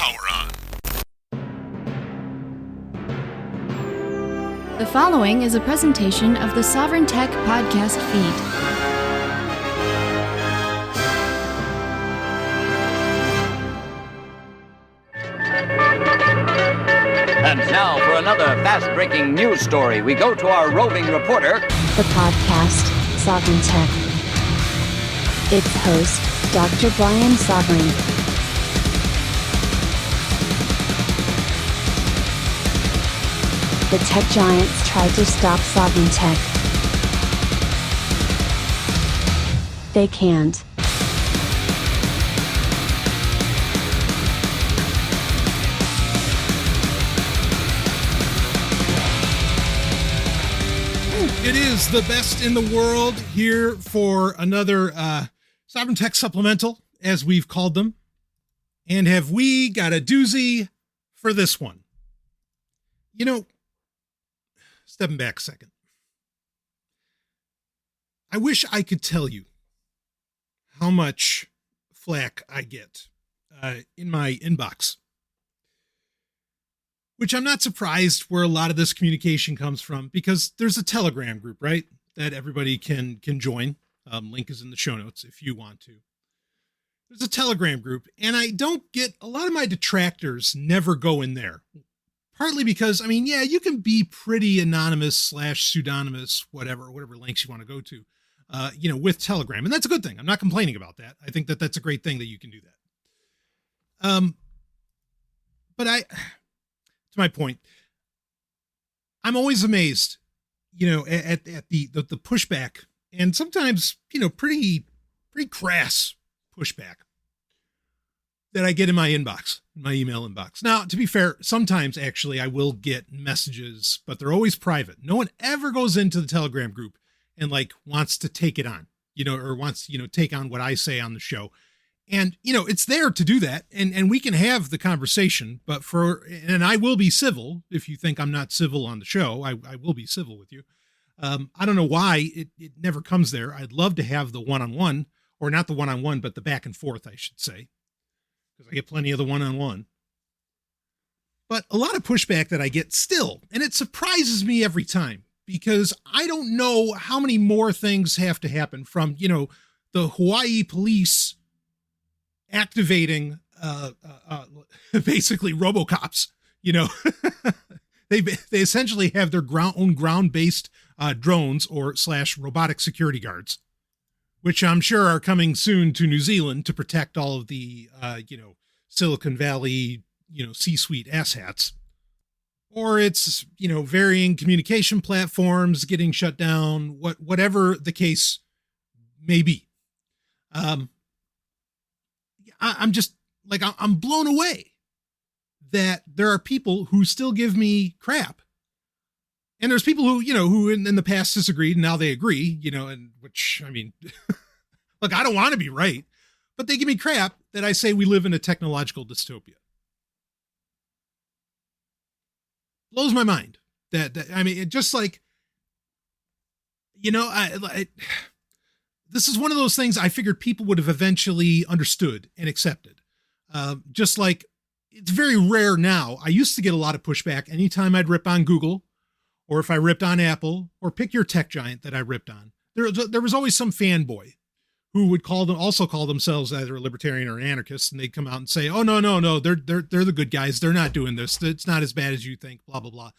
Power on. The following is a presentation of the Sovryn Tech podcast feed. And now for another fast-breaking news story, we go to our roving reporter, The podcast, Sovryn Tech. Its host, Dr. Brian Sovryn. The tech giants tried to stop Sovryn Tech. They can't. It is the best in the world here for another Sovryn Tech Supplemental, as we've called them. And have we got a doozy for this one? You know, stepping back a second. I wish I could tell you how much flack I get in my inbox. Which I'm not surprised where a lot of this communication comes from, because there's a Telegram group, right, that everybody can join. Link is in the show notes if you want to. There's a Telegram group, and I don't get a lot of my detractors never go in there. Partly because, I mean, yeah, you can be pretty anonymous / pseudonymous, whatever links you want to go to, with Telegram. And that's a good thing. I'm not complaining about that. I think that that's a great thing that you can do that. But to my point, I'm always amazed, at the pushback, and sometimes, pretty crass pushback that I get in my inbox, my email inbox. Now, to be fair, sometimes actually I will get messages, but they're always private. No one ever goes into the Telegram group and wants to take it on, or wants, take on what I say on the show. And, it's there to do that, and we can have the conversation, and I will be civil. If you think I'm not civil on the show, I will be civil with you. I don't know why it never comes there. I'd love to have the one-on-one, or not the one-on-one, but the back and forth, I should say, because I get plenty of the one-on-one. But a lot of pushback that I get still, and it surprises me every time, because I don't know how many more things have to happen from, the Hawaii police activating basically RoboCops. They essentially have their own ground-based drones or / robotic security guards, which I'm sure are coming soon to New Zealand to protect all of the Silicon Valley C-suite asshats. Or it's varying communication platforms getting shut down, whatever the case may be. I'm just I'm blown away that there are people who still give me crap. And there's people who in the past disagreed, and now they agree, and which, I mean, look, I don't want to be right, but they give me crap that I say we live in a technological dystopia. Blows my mind that I mean, it just this is one of those things I figured people would have eventually understood and accepted. Just like it's very rare now. I used to get a lot of pushback anytime I'd rip on Google, or if I ripped on Apple, or pick your tech giant that I ripped on. There was always some fanboy who would also call themselves either a libertarian or an anarchist, and they'd come out and say, "Oh no, they're the good guys. They're not doing this. It's not as bad as you think." Blah blah blah.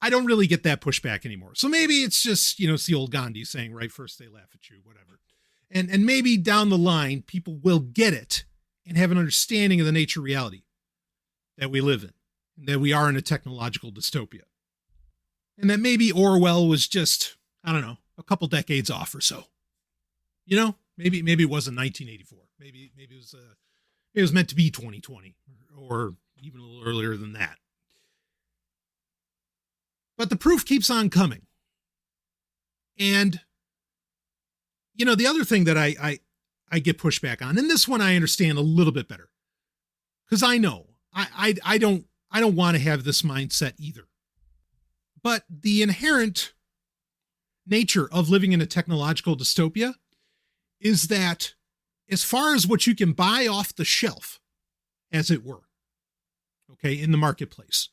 I don't really get that pushback anymore. So maybe it's just, it's the old Gandhi saying, right first they laugh at you, whatever. And maybe down the line, people will get it and have an understanding of the nature of reality that we live in, and that we are in a technological dystopia. And that maybe Orwell was just, I don't know, a couple decades off or so. Maybe it wasn't 1984. Maybe it was meant to be 2020 or even a little earlier than that. But the proof keeps on coming. And, the other thing that I get pushback on, and this one I understand a little bit better, because I know I don't want to have this mindset either. But the inherent nature of living in a technological dystopia is that as far as what you can buy off the shelf, as it were, okay, in the marketplace.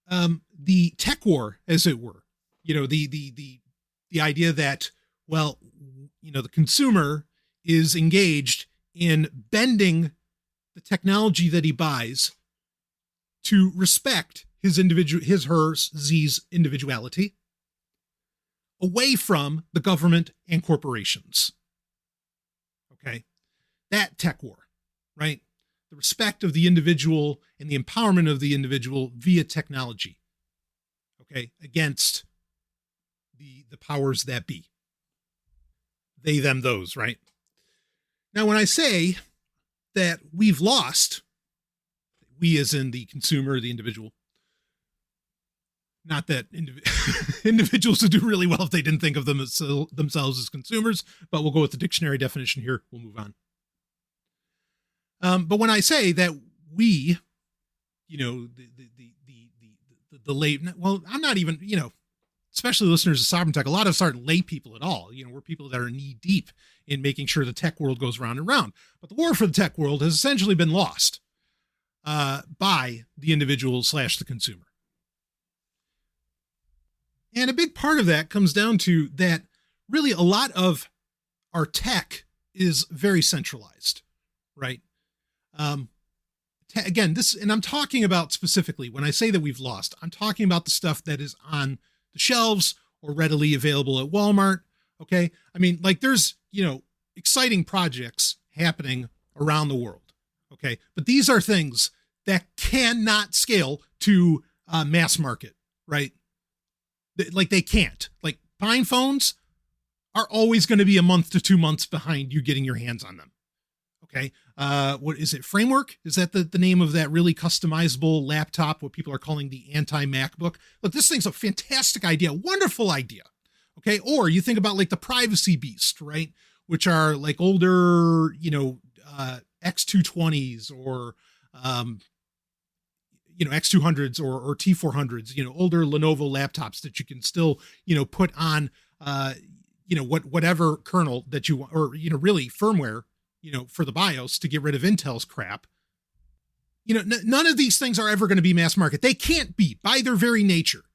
The tech war, as it were, the idea that, well, the consumer is engaged in bending the technology that he buys to respect his z's individuality away from the government and corporations. Okay. That tech war, right? The respect of the individual and the empowerment of the individual via technology. Okay. Against the powers that be. They, them, those, right? Now, when I say that we've lost, we as in the consumer, the individual, not that individuals would do really well if they didn't think of themselves as consumers, but we'll go with the dictionary definition here. We'll move on. But when I say that we, the late, well, I'm not even, especially listeners of Sovereign Tech, a lot of us aren't lay people at all. We're people that are knee deep in making sure the tech world goes round and round. But the war for the tech world has essentially been lost by the individual / the consumer. And a big part of that comes down to that really a lot of our tech is very centralized, right? Again, and I'm talking about specifically when I say that we've lost, I'm talking about the stuff that is on the shelves or readily available at Walmart. Okay. I mean, like there's, exciting projects happening around the world. Okay. But these are things that cannot scale to mass market, right? Like they can't. Like Pine phones are always going to be a month to 2 months behind you getting your hands on them. Okay. What is it? Framework? Is that the name of that really customizable laptop, what people are calling the anti-MacBook? Look, this thing's a fantastic idea. Wonderful idea. Okay. Or you think about like the Privacy Beast, right? Which are like older, X220s or, X200s or T400s, older Lenovo laptops that you can still, put on, whatever kernel that you want, or, really firmware, for the BIOS to get rid of Intel's crap. None of these things are ever going to be mass market. They can't be by their very nature.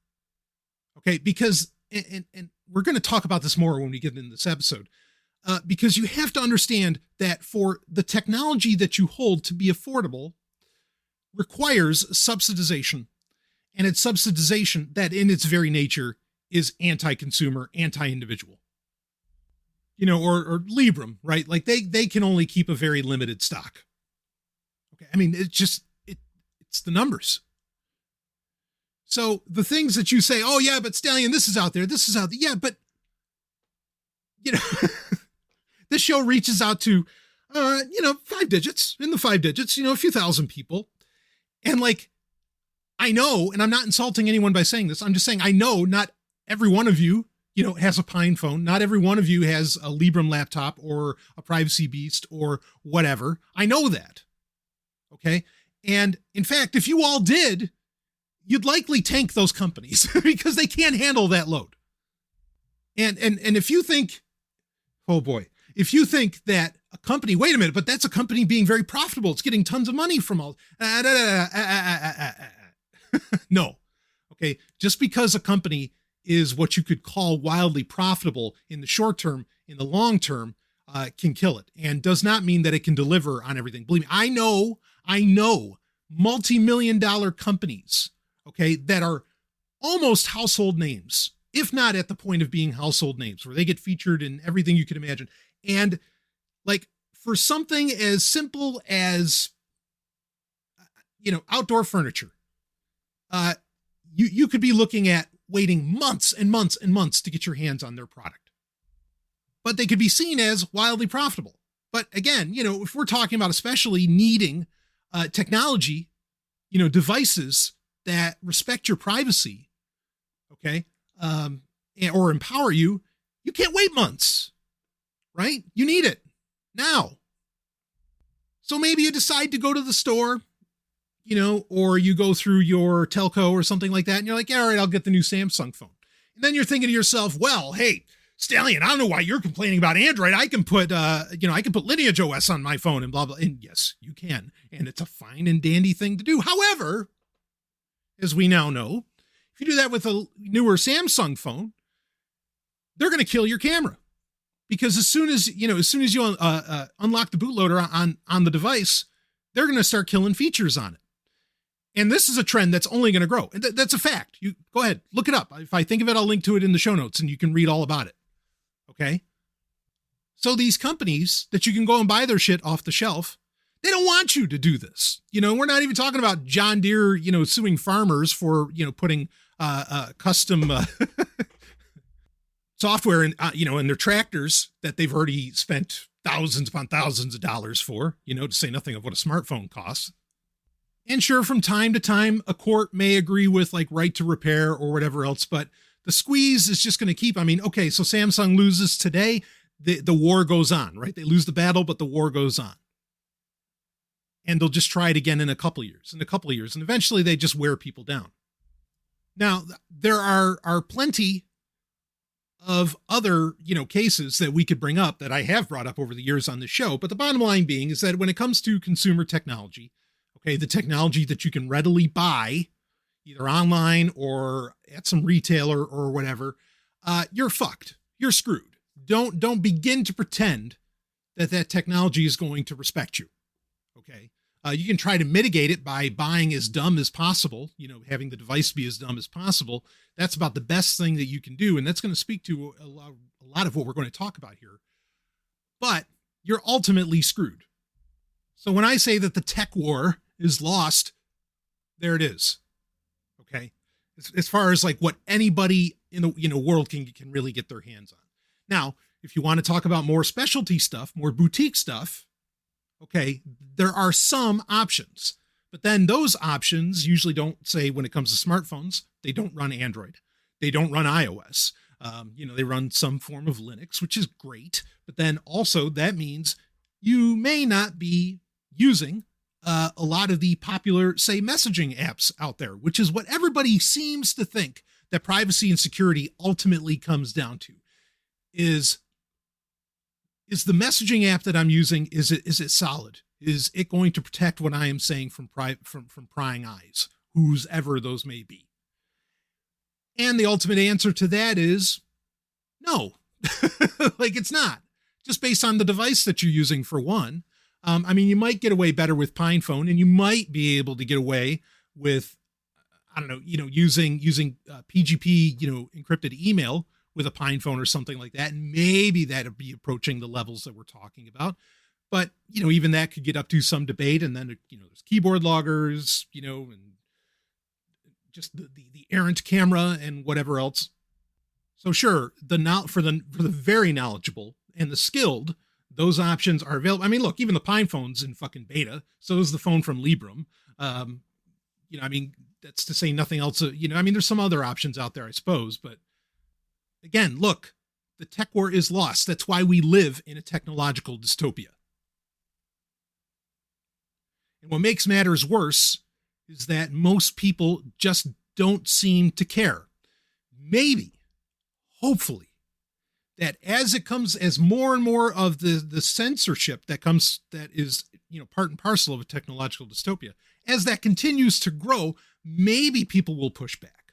Okay. Because, and we're going to talk about this more when we get into this episode, because you have to understand that for the technology that you hold to be affordable requires subsidization, and it's subsidization that in its very nature is anti-consumer, anti-individual. Or Librem, right? Like they can only keep a very limited stock. Okay. I mean, it's the numbers. So the things that you say, oh yeah, but Stallion, this is out there. Yeah, but this show reaches out to, 5 digits, in the 5 digits, a few thousand people. And like, I know, and I'm not insulting anyone by saying this. I'm just saying, I know not every one of you, has a Pine phone. Not every one of you has a Librem laptop or a Privacy Beast or whatever. I know that. Okay. And in fact, if you all did, you'd likely tank those companies because they can't handle that load. And if you think, oh boy, if you think that a company, wait a minute, but that's a company being very profitable. It's getting tons of money from all. No. Okay. Just because a company is what you could call wildly profitable in the short term, in the long term, can kill it, and does not mean that it can deliver on everything. Believe me, I know multi-million-dollar companies, okay, that are almost household names, if not at the point of being household names, where they get featured in everything you can imagine. And like for something as simple as, outdoor furniture, you could be looking at waiting months and months and months to get your hands on their product. But they could be seen as wildly profitable. But again, if we're talking about especially needing technology, devices that respect your privacy, okay, or empower you, you can't wait months, right? You need it now. So maybe you decide to go to the store, or you go through your telco or something like that, and you're like, yeah, all right, I'll get the new Samsung phone. And then you're thinking to yourself, well, hey, Stallion, I don't know why you're complaining about Android. I can put, I can put Lineage OS on my phone and blah, blah. And yes, you can. And it's a fine and dandy thing to do. However, as we now know, if you do that with a newer Samsung phone, they're going to kill your camera. Because as soon as you unlock the bootloader on the device, they're going to start killing features on it. And this is a trend that's only going to grow. And that's a fact. You go ahead, look it up. If I think of it, I'll link to it in the show notes and you can read all about it. Okay. So these companies that you can go and buy their shit off the shelf, they don't want you to do this. We're not even talking about John Deere, suing farmers for, putting custom software in their tractors that they've already spent thousands upon thousands of dollars for, to say nothing of what a smartphone costs. And sure, from time to time, a court may agree with like right to repair or whatever else, but the squeeze is just going to keep. Okay, so Samsung loses today, the war goes on, right? They lose the battle, but the war goes on. And they'll just try it again in a couple years, and eventually they just wear people down. Now, there are plenty of other, cases that we could bring up that I have brought up over the years on the show. But the bottom line being is that when it comes to consumer technology, okay, the technology that you can readily buy either online or at some retailer or whatever, you're fucked. You're screwed. Don't begin to pretend that technology is going to respect you. Okay. You can try to mitigate it by buying as dumb as possible, having the device be as dumb as possible. That's about the best thing that you can do. And that's going to speak to a lot of what we're going to talk about here. But you're ultimately screwed. So when I say that the tech war is lost, there it is. Okay. As far as like what anybody in the world can really get their hands on. Now, if you want to talk about more specialty stuff, more boutique stuff, okay, there are some options, but then those options usually don't say when it comes to smartphones, they don't run Android. They don't run iOS. They run some form of Linux, which is great. But then also that means you may not be using a lot of the popular, say, messaging apps out there, which is what everybody seems to think that privacy and security ultimately comes down to. Is the messaging app that I'm using, is it solid? Is it going to protect what I am saying from prying eyes, whose ever those may be? And the ultimate answer to that is no. Like it's not. Just based on the device that you're using, for one. You might get away better with PinePhone, and you might be able to get away with, using PGP, encrypted email with a PinePhone or something like that. And maybe that'd be approaching the levels that we're talking about. But, even that could get up to some debate. And then, there's keyboard loggers, and just the errant camera and whatever else. So sure, for the very knowledgeable and the skilled, those options are available. Look, even the PinePhone's in fucking beta. So is the phone from Librem. That's to say nothing else. There's some other options out there, I suppose, but again, look, the tech war is lost. That's why we live in a technological dystopia. And what makes matters worse is that most people just don't seem to care. Maybe, hopefully, that as more and more of the censorship that is, part and parcel of a technological dystopia, as that continues to grow, maybe people will push back.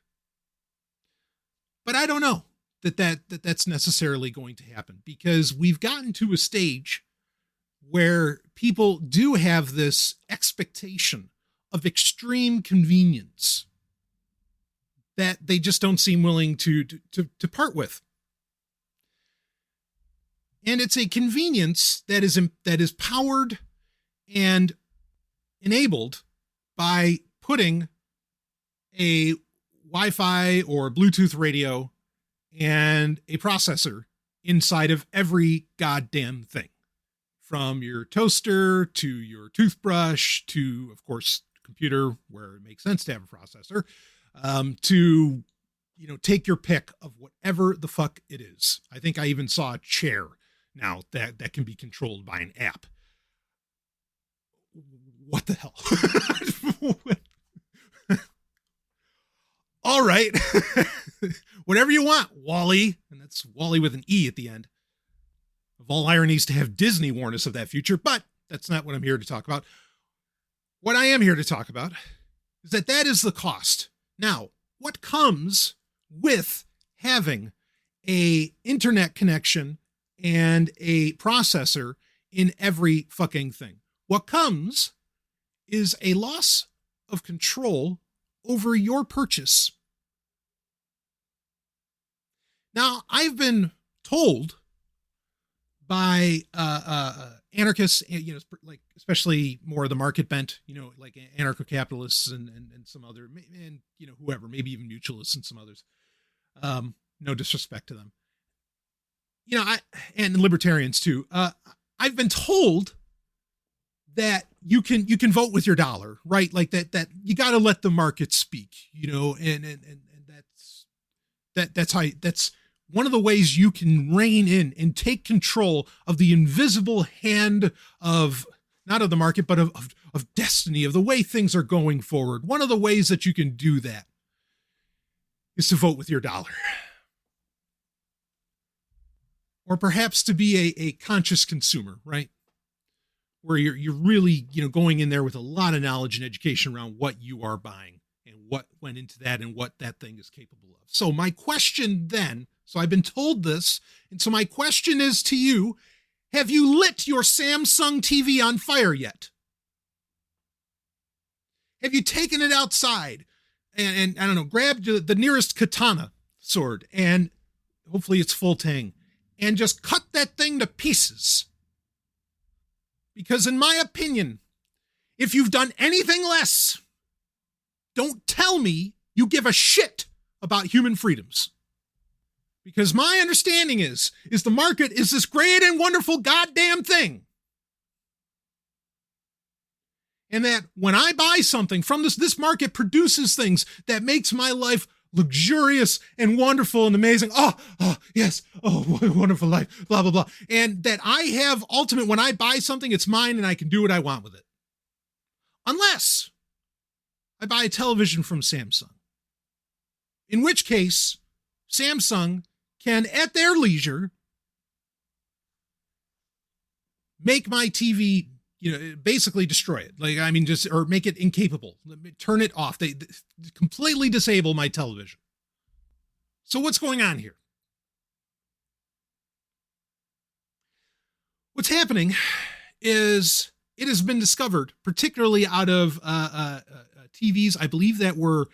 But I don't know that's necessarily going to happen, because we've gotten to a stage where people do have this expectation of extreme convenience that they just don't seem willing to part with. And it's a convenience that is powered and enabled by putting a Wi-Fi or Bluetooth radio and a processor inside of every goddamn thing. From your toaster to your toothbrush to, of course, computer, where it makes sense to have a processor, to, take your pick of whatever the fuck it is. I think I even saw a chair now that can be controlled by an app. What the hell? All right. whatever you want, Wally. And that's Wally with an E at the end. Of all ironies to have Disney warn us of that future, but that's not what I'm here to talk about. What I am here to talk about is that is the cost. Now, what comes with having a internet connection and a processor in every fucking thing? What comes is a loss of control over your purchase. Now, I've been told by anarchists, like especially more of the market bent, like anarcho-capitalists and some other, and whoever, maybe even mutualists and some others. No disrespect to them. And libertarians too. I've been told that you can vote with your dollar, right? Like that you got to let the market speak, and that's one of the ways you can rein in and take control of the invisible hand of, not of the market, but of destiny, of the way things are going forward. One of the ways that you can do that is to vote with your dollar. Or perhaps to be a conscious consumer, right? Where you're really, going in there with a lot of knowledge and education around what you are buying and what went into that and what that thing is capable of. So my question then, so I've been told this, and so my question is to you, have you lit your Samsung TV on fire yet? Have you taken it outside and I don't know, grabbed the nearest katana sword, and hopefully it's full tang, and just cut that thing to pieces? Because in my opinion, if you've done anything less, don't tell me you give a shit about human freedoms. Because my understanding is the market is this great and wonderful goddamn thing. And that when I buy something from this market produces things that makes my life luxurious and wonderful and amazing. Oh, yes. Oh, what a wonderful life. Blah, blah, blah. And that I have ultimate, when I buy something, it's mine and I can do what I want with it. Unless I buy a television from Samsung. In which case, Samsung can, at their leisure, make my TV, basically destroy it. Like, I mean, or make it incapable. Turn it off. They completely disable my television. So what's going on here? What's happening is it has been discovered, particularly out of TVs, I believe, that were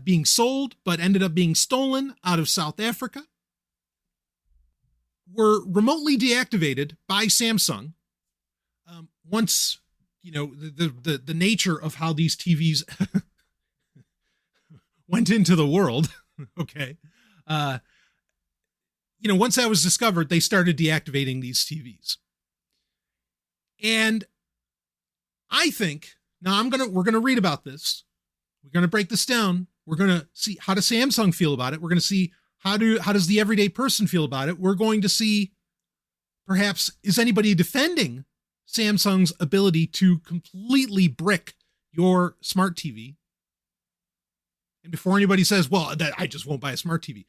being sold, but ended up being stolen out of South Africa, were remotely deactivated by Samsung once, the nature of how these TVs went into the world. Okay. Once that was discovered, they started deactivating these TVs. And I think, now we're going to read about this. We're going to break this down. We're going to see, how does Samsung feel about it? We're going to see how does the everyday person feel about it? We're going to see, perhaps, is anybody defending Samsung's ability to completely brick your smart TV? And before anybody says, well, that I just won't buy a smart TV,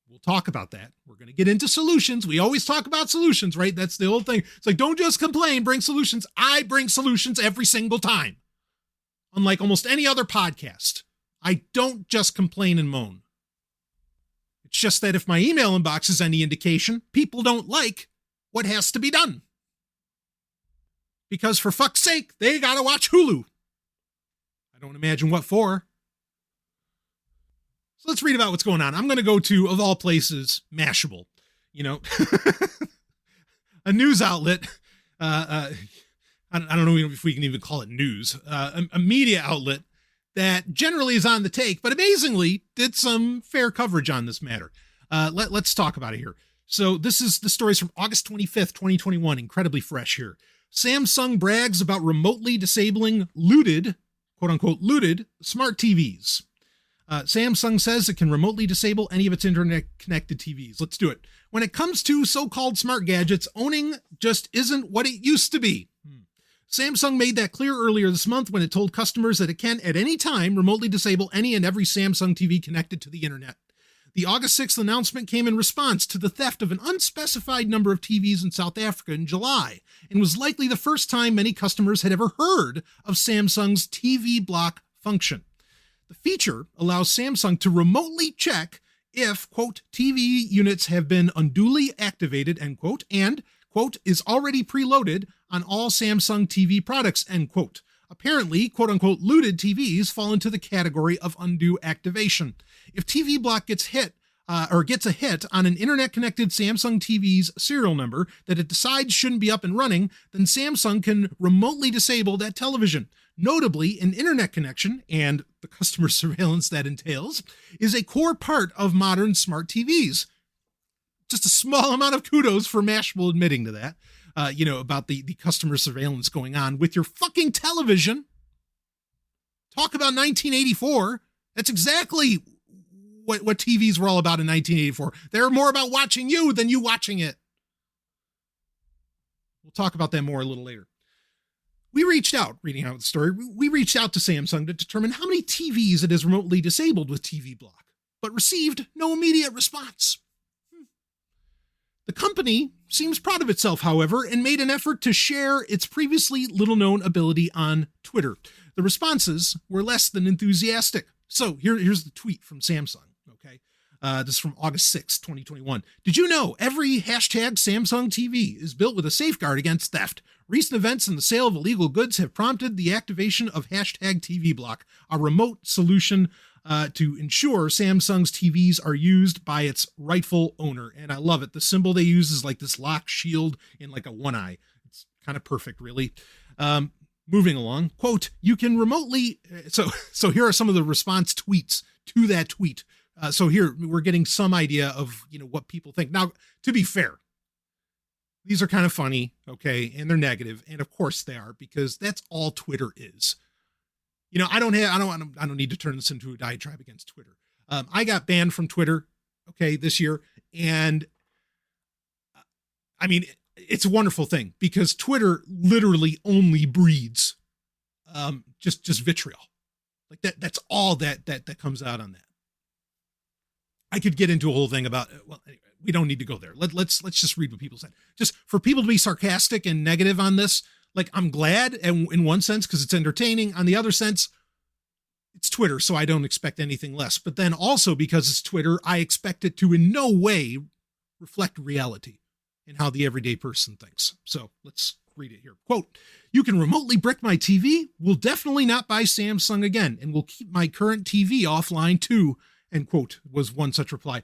we'll talk about that. We're going to get into solutions. We always talk about solutions, right? That's the old thing. It's like, don't just complain, bring solutions. I bring solutions every single time. Unlike almost any other podcast, I don't just complain and moan. It's just that if my email inbox is any indication, people don't like what has to be done. Because for fuck's sake, they gotta watch Hulu. I don't imagine what for. So let's read about what's going on. I'm going to go to, of all places, Mashable. A news outlet. I don't know if we can even call it news. A media outlet that generally is on the take, but amazingly did some fair coverage on this matter. Let's talk about it here. So the story's from August 25th, 2021, incredibly fresh here. Samsung brags about remotely disabling looted, quote unquote, looted smart TVs. Samsung says it can remotely disable any of its internet connected TVs. Let's do it. When it comes to so-called smart gadgets, owning just isn't what it used to be. Samsung made that clear earlier this month when it told customers that it can, at any time, remotely disable any and every Samsung TV connected to the internet. The August 6th announcement came in response to the theft of an unspecified number of TVs in South Africa in July, and was likely the first time many customers had ever heard of Samsung's TV block function. The feature allows Samsung to remotely check if, quote, TV units have been unduly activated, end quote, and, quote, is already preloaded on all Samsung TV products, end quote. Apparently, quote unquote, looted TVs fall into the category of undue activation. If TV block gets a hit on an internet-connected Samsung TV's serial number that it decides shouldn't be up and running, then Samsung can remotely disable that television. Notably, an internet connection, and the customer surveillance that entails, is a core part of modern smart TVs. Just a small amount of kudos for Mashable admitting to that, about the customer surveillance going on with your fucking television. Talk about 1984. That's exactly what TVs were all about in 1984. They're more about watching you than you watching it. We'll talk about that more a little later. We reached out to Samsung to determine how many TVs it has remotely disabled with TV block, but received no immediate response. The company seems proud of itself, however, and made an effort to share its previously little-known ability on Twitter. The responses were less than enthusiastic. So here's the tweet from Samsung, okay? This is from August 6, 2021. Did you know every hashtag Samsung TV is built with a safeguard against theft? Recent events in the sale of illegal goods have prompted the activation of hashtag TV block, a remote solution to ensure Samsung's TVs are used by its rightful owner. And I love it. The symbol they use is like this lock shield in like a one eye. It's kind of perfect, really. Moving along, quote, you can remotely, so here are some of the response tweets to that tweet. So here we're getting some idea of, what people think. Now, to be fair, these are kind of funny, okay, and they're negative, and of course they are, because that's all Twitter is. I don't need to turn this into a diatribe against Twitter. I got banned from Twitter, okay, this year, and I mean, it's a wonderful thing because Twitter literally only breeds just vitriol. Like that's all that comes out on that. I could get into a whole thing about, well, anyway, we don't need to go there. Let's just read what people said. Just for people to be sarcastic and negative on this, like, I'm glad, and in one sense, because it's entertaining. On the other sense, it's Twitter, so I don't expect anything less. But then also because it's Twitter, I expect it to in no way reflect reality and how the everyday person thinks. So let's read it here. Quote, you can remotely brick my TV. Will definitely not buy Samsung again, and will keep my current TV offline too, end quote, was one such reply.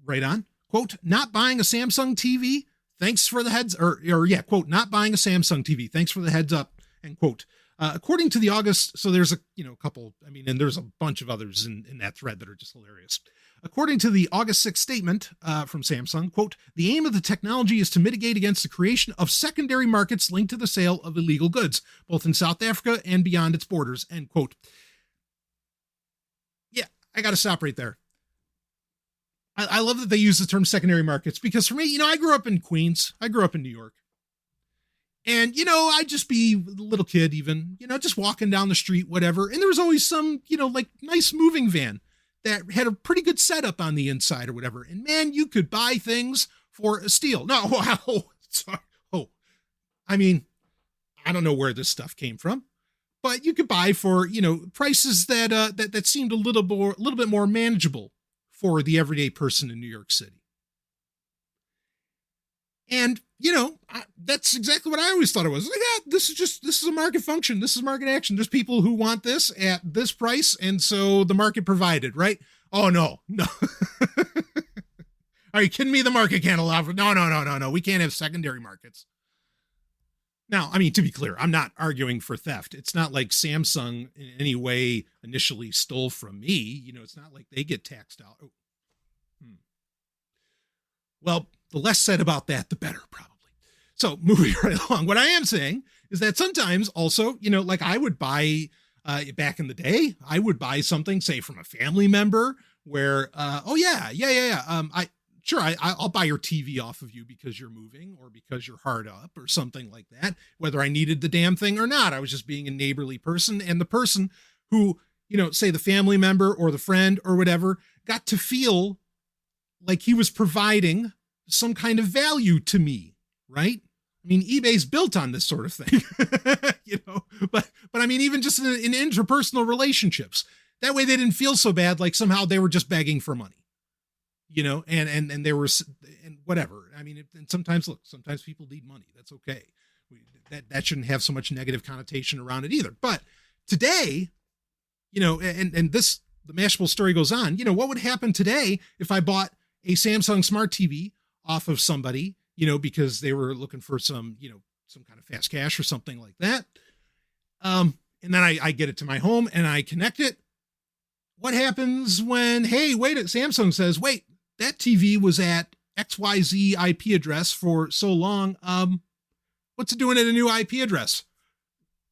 Right on. Quote, not buying a Samsung TV. Thanks for the quote, not buying a Samsung TV. Thanks for the heads up, end quote. According to the August, so there's a couple, and there's a bunch of others in that thread that are just hilarious. According to the August 6th statement from Samsung, quote, the aim of the technology is to mitigate against the creation of secondary markets linked to the sale of illegal goods, both in South Africa and beyond its borders, end quote. Yeah, I got to stop right there. I love that they use the term secondary markets because for me, I grew up in Queens. I grew up in New York. And, I'd just be a little kid even, just walking down the street, whatever. And there was always some, like nice moving van that had a pretty good setup on the inside or whatever. And man, you could buy things for a steal. No, wow. Sorry. Oh, I don't know where this stuff came from, but you could buy for, prices that seemed a little bit more manageable for the everyday person in New York City. And, that's exactly what I always thought it was. Like, yeah, this is a market function. This is market action. There's people who want this at this price. And so the market provided, right? Oh, no. Are you kidding me? The market can't allow for, no. We can't have secondary markets. Now, to be clear, I'm not arguing for theft. It's not like Samsung in any way initially stole from me. It's not like they get taxed out. Oh. Well, the less said about that, the better, probably. So moving right along, what I am saying is that sometimes also, like I would buy, back in the day, I would buy something, say, from a family member where, I'll buy your TV off of you because you're moving or because you're hard up or something like that, whether I needed the damn thing or not. I was just being a neighborly person, and the person who, say the family member or the friend or whatever got to feel like he was providing some kind of value to me, right? I mean, eBay's built on this sort of thing, but I mean, even just in interpersonal relationships, that way they didn't feel so bad, like somehow they were just begging for money, and there was, and whatever. I mean, and sometimes people need money. That's okay. That shouldn't have so much negative connotation around it either. But today, and this, the Mashable story goes on, what would happen today if I bought a Samsung Smart TV off of somebody, because they were looking for some kind of fast cash or something like that. And then I get it to my home and I connect it. What happens when, Samsung says, wait, that TV was at XYZ IP address for so long. What's it doing at a new IP address?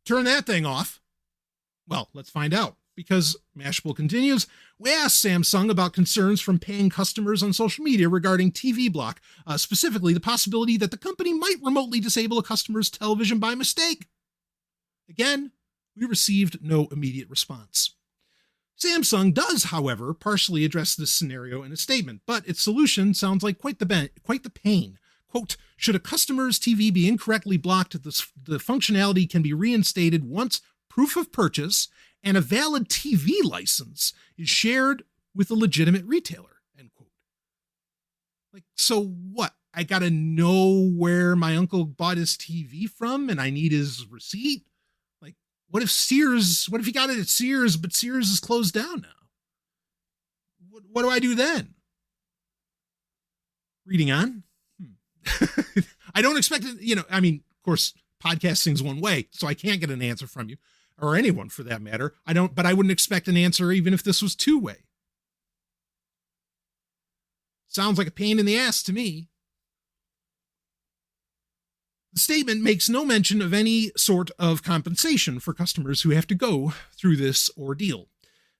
Turn that thing off. Well, let's find out, because Mashable continues. We asked Samsung about concerns from paying customers on social media regarding TV block, specifically the possibility that the company might remotely disable a customer's television by mistake. Again, we received no immediate response. Samsung does, however, partially address this scenario in a statement, but its solution sounds like quite the pain. Quote, should a customer's TV be incorrectly blocked, the functionality can be reinstated once proof of purchase and a valid TV license is shared with a legitimate retailer, end quote. Like, so what? I got to know where my uncle bought his TV from and I need his receipt? Like, what if he got it at Sears, but Sears is closed down now? What do I do then? Reading on. I don't expect it, of course, podcasting's one way, so I can't get an answer from you or anyone for that matter. But I wouldn't expect an answer even if this was two-way. Sounds like a pain in the ass to me. The statement makes no mention of any sort of compensation for customers who have to go through this ordeal.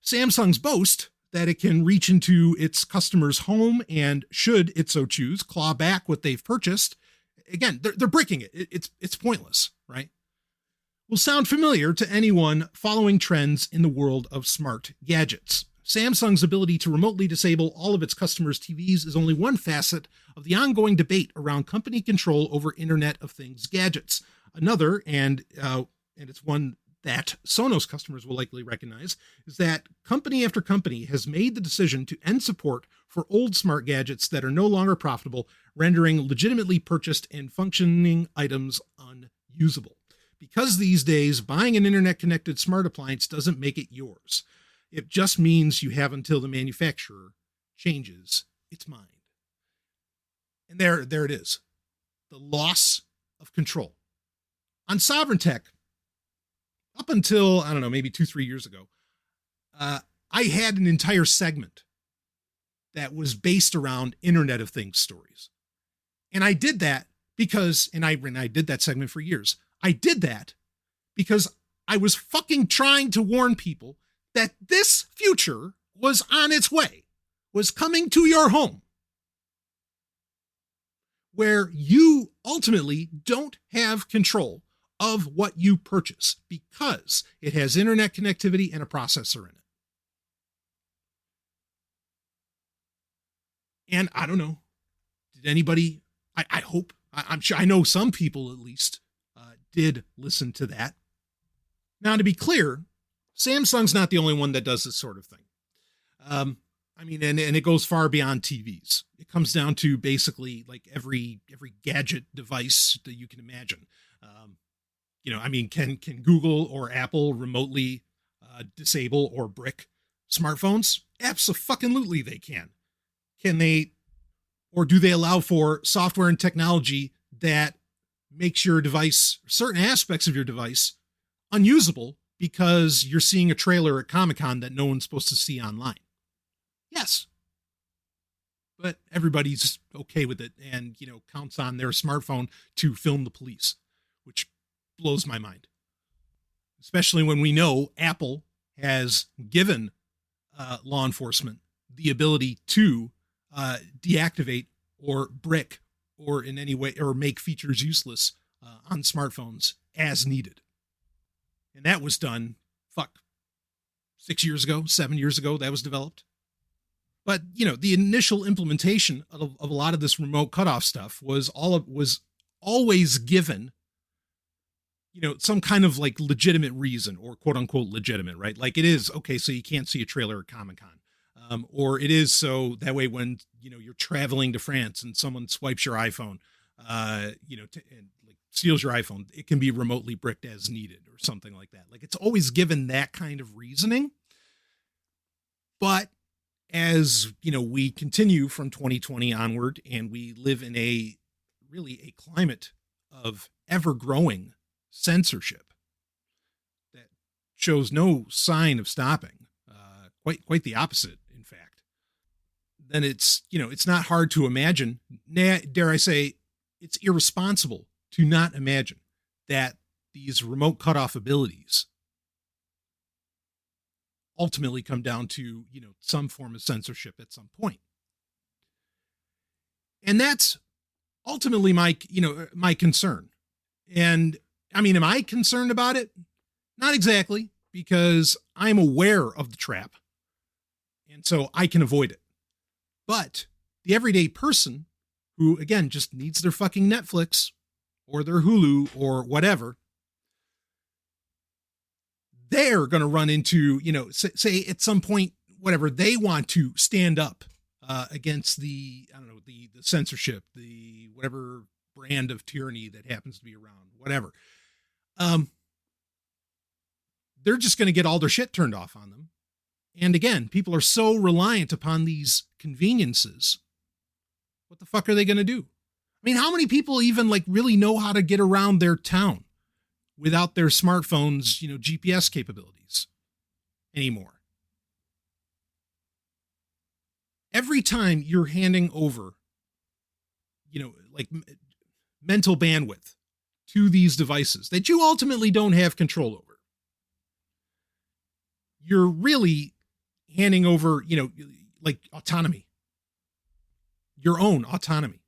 Samsung's boast that it can reach into its customer's home and, should it so choose, claw back what they've purchased. Again, they're breaking it. It's pointless, right? Will sound familiar to anyone following trends in the world of smart gadgets. Samsung's ability to remotely disable all of its customers' TVs is only one facet of the ongoing debate around company control over Internet of Things gadgets. Another, and it's one that Sonos customers will likely recognize, is that company after company has made the decision to end support for old smart gadgets that are no longer profitable, rendering legitimately purchased and functioning items unusable. Because these days, buying an internet-connected smart appliance doesn't make it yours. It just means you have until the manufacturer changes its mind. And there it is. The loss of control. On Sovryn Tech, up until, I don't know, maybe 2-3 years ago, I had an entire segment that was based around Internet of Things stories. And I did that because, and I did that segment for years. I did that because I was fucking trying to warn people that this future was on its way, was coming to your home, where you ultimately don't have control of what you purchase because it has internet connectivity and a processor in it. And I don't know, did anybody, I hope, I'm sure, I know some people at least did listen to that. Now, to be clear, Samsung's not the only one that does this sort of thing. And it goes far beyond TVs. It comes down to basically like every gadget device that you can imagine. Can Google or Apple remotely disable or brick smartphones? Absolutely they can. Can they, or do they allow for software and technology that makes your device, certain aspects of your device, unusable because you're seeing a trailer at Comic-Con that no one's supposed to see online? Yes. But everybody's okay with it and, counts on their smartphone to film the police, which blows my mind. Especially when we know Apple has given law enforcement the ability to deactivate or brick or in any way or make features useless on smartphones as needed. And that was done, 6 years ago, 7 years ago, that was developed. But, the initial implementation of a lot of this remote cutoff stuff was always given, some kind of like legitimate reason, or quote unquote legitimate, right? Like it is, okay, so you can't see a trailer at Comic-Con. Or it is so that way when, you're traveling to France and someone swipes your iPhone, and like steals your iPhone, it can be remotely bricked as needed or something like that. Like it's always given that kind of reasoning. But as, we continue from 2020 onward and we live in a climate of ever growing censorship that shows no sign of stopping, quite the opposite, in fact, then it's not hard to imagine, dare I say, it's irresponsible to not imagine that these remote cutoff abilities ultimately come down to, some form of censorship at some point. And that's ultimately my concern. And I mean, am I concerned about it? Not exactly, because I'm aware of the trap. And so I can avoid it. But the everyday person who, again, just needs their fucking Netflix or their Hulu or whatever, they're going to run into, say at some point, whatever, they want to stand up against the censorship, the whatever brand of tyranny that happens to be around, whatever. They're just going to get all their shit turned off on them. And again, people are so reliant upon these conveniences. What the fuck are they going to do? I mean, how many people even really know how to get around their town without their smartphones, GPS capabilities anymore? Every time you're handing over, mental bandwidth to these devices that you ultimately don't have control over, you're really handing over, autonomy, your own autonomy.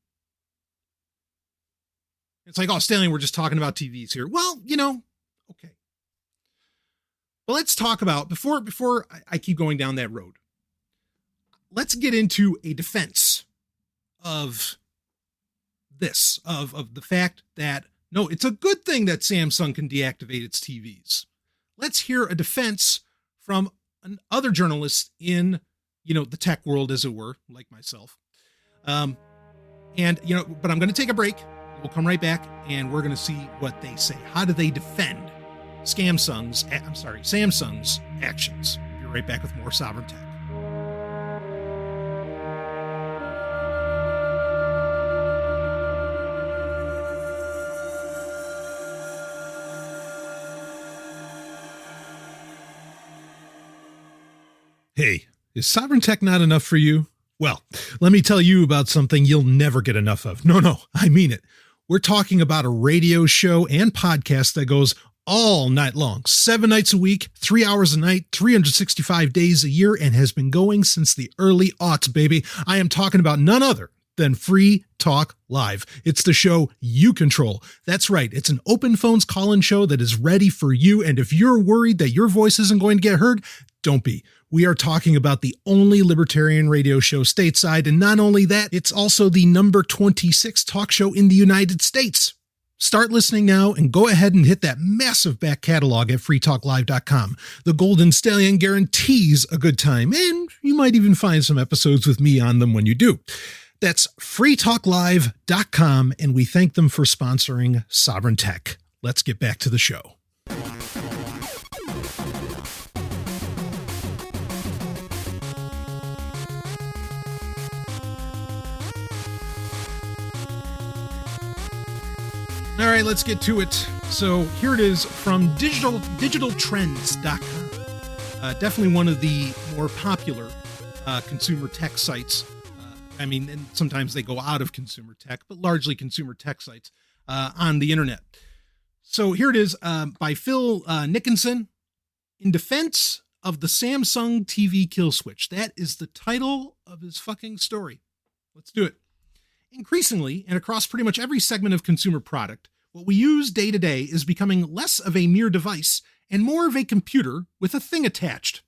It's like, oh, Stanley, we're just talking about TVs here. Well, okay. But let's talk about, before I keep going down that road, let's get into a defense of this, of the fact that, no, it's a good thing that Samsung can deactivate its TVs. Let's hear a defense from other journalists in, the tech world, as it were, like myself. But I'm going to take a break. We'll come right back and we're going to see what they say. How do they defend Samsung's actions? We'll be right back with more Sovryn Tech. Hey, is Sovryn Tech not enough for you? Well, let me tell you about something you'll never get enough of. No, I mean it. We're talking about a radio show and podcast that goes all night long, 7 nights a week, 3 hours a night, 365 days a year, and has been going since the early aughts, baby. I am talking about none other than Free Talk Live. It's the show you control. That's right. It's an open phones call-in show that is ready for you. And if you're worried that your voice isn't going to get heard, don't be. We are talking about the only libertarian radio show stateside. And not only that, it's also the number 26 talk show in the United States. Start listening now and go ahead and hit that massive back catalog at freetalklive.com. The Golden Stallion guarantees a good time, and you might even find some episodes with me on them when you do. That's freetalklive.com, and we thank them for sponsoring Sovryn Tech. Let's get back to the show. All right, let's get to it. So here it is from digitaltrends.com. Definitely one of the more popular consumer tech sites. And sometimes they go out of consumer tech, but largely consumer tech sites on the internet. So here it is by Phil Nickinson, In Defense of the Samsung TV Kill Switch. That is the title of his fucking story. Let's do it. Increasingly, and across pretty much every segment of consumer product, what we use day to day is becoming less of a mere device and more of a computer with a thing attached.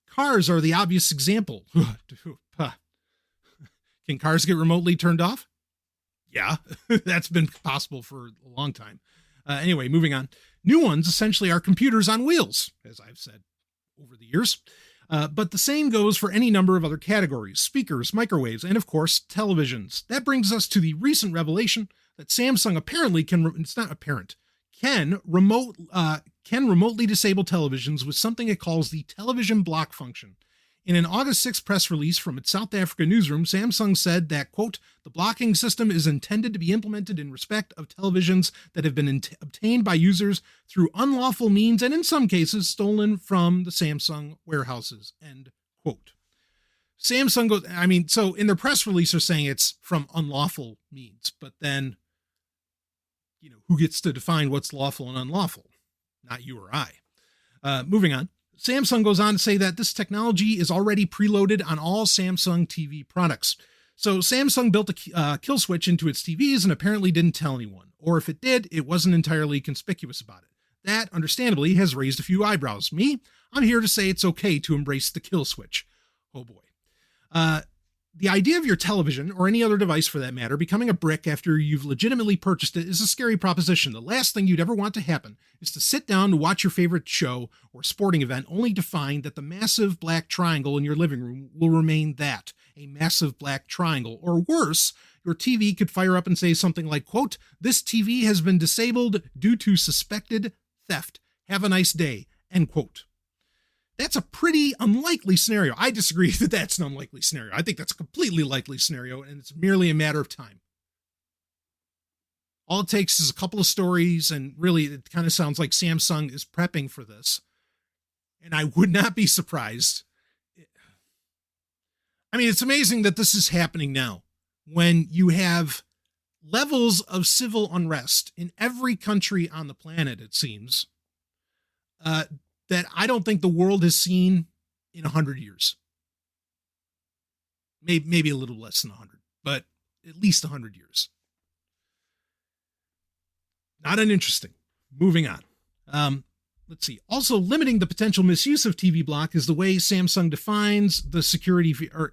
Cars are the obvious example. Can cars get remotely turned off? Yeah, that's been possible for a long time. Anyway, moving on. New ones essentially are computers on wheels, as I've said over the years. But the same goes for any number of other categories: speakers, microwaves, and of course, televisions. That brings us to the recent revelation that Samsung apparently can remotely disable televisions with something it calls the television block function. In an August 6th press release from its South Africa newsroom, Samsung said that, quote, the blocking system is intended to be implemented in respect of televisions that have been obtained by users through unlawful means and in some cases stolen from the Samsung warehouses, end quote. Samsung goes, so in their press release they're saying it's from unlawful means, but then, who gets to define what's lawful and unlawful? Not you or I. Moving on. Samsung goes on to say that this technology is already preloaded on all Samsung TV products. So Samsung built a kill switch into its TVs and apparently didn't tell anyone. Or if it did, it wasn't entirely conspicuous about it. That, understandably, has raised a few eyebrows. Me, I'm here to say it's okay to embrace the kill switch. Oh boy. The idea of your television, or any other device for that matter, becoming a brick after you've legitimately purchased it is a scary proposition. The last thing you'd ever want to happen is to sit down to watch your favorite show or sporting event only to find that the massive black triangle in your living room will remain that, a massive black triangle. Or worse, your TV could fire up and say something like, quote, this TV has been disabled due to suspected theft. Have a nice day, end quote. That's a pretty unlikely scenario. I disagree that that's an unlikely scenario. I think that's a completely likely scenario, and it's merely a matter of time. All it takes is a couple of stories, and really it kind of sounds like Samsung is prepping for this. And I would not be surprised. It's amazing that this is happening now when you have levels of civil unrest in every country on the planet, it seems, that I don't think the world has seen in 100 years. Maybe a little less than 100, but at least 100 years. Not uninteresting. Moving on. Let's see. Also, limiting the potential misuse of TV block is the way Samsung defines the security. Let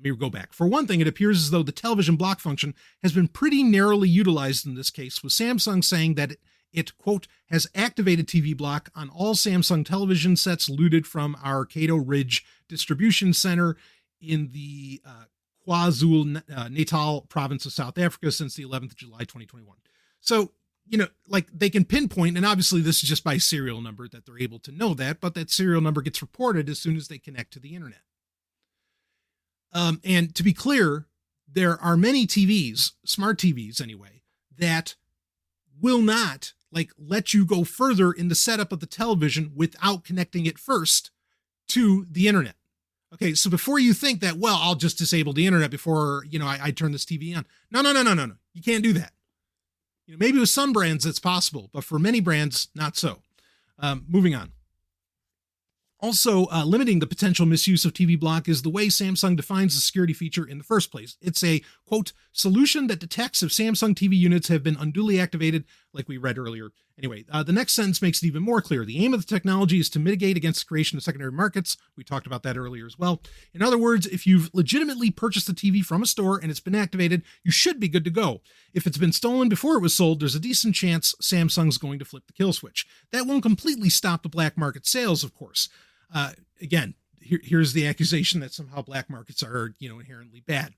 me go back. For one thing, it appears as though the television block function has been pretty narrowly utilized in this case, with Samsung saying that it, quote, has activated TV block on all Samsung television sets looted from our Cato Ridge distribution center in the KwaZulu-Natal province of South Africa since the 11th of July, 2021. So, they can pinpoint, and obviously this is just by serial number that they're able to know that, but that serial number gets reported as soon as they connect to the internet. And to be clear, there are many TVs, smart TVs anyway, that will not let you go further in the setup of the television without connecting it first to the internet. Okay, so before you think that, well, I'll just disable the internet before, I turn this TV on. No. You can't do that. Maybe with some brands it's possible, but for many brands, not so. Moving on. Also, limiting the potential misuse of TV block is the way Samsung defines the security feature in the first place. It's a, quote, solution that detects if Samsung TV units have been unduly activated, like we read earlier. Anyway, the next sentence makes it even more clear. The aim of the technology is to mitigate against the creation of secondary markets. We talked about that earlier as well. In other words, if you've legitimately purchased a TV from a store and it's been activated, you should be good to go. If it's been stolen before it was sold, there's a decent chance Samsung's going to flip the kill switch. That won't completely stop the black market sales, of course. Again, here's the accusation that somehow black markets are, inherently bad.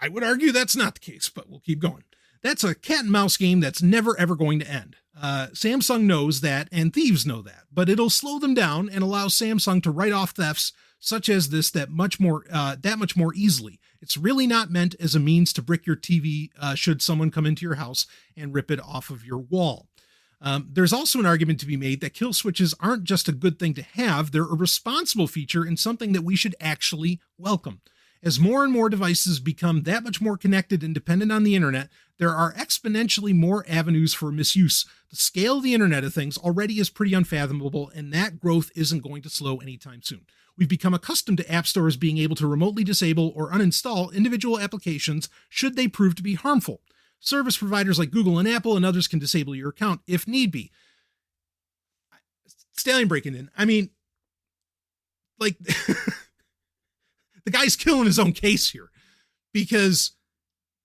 I would argue that's not the case, but we'll keep going. That's a cat and mouse game that's never, ever going to end. Samsung knows that, and thieves know that, but it'll slow them down and allow Samsung to write off thefts such as this that much more easily. It's really not meant as a means to brick your TV should someone come into your house and rip it off of your wall. There's also an argument to be made that kill switches aren't just a good thing to have, they're a responsible feature and something that we should actually welcome. As more and more devices become that much more connected and dependent on the internet, there are exponentially more avenues for misuse. The scale of the internet of things already is pretty unfathomable, and that growth isn't going to slow anytime soon. We've become accustomed to app stores being able to remotely disable or uninstall individual applications should they prove to be harmful. Service providers like Google and Apple and others can disable your account if need be. Stallion breaking in. the guy's killing his own case here, because,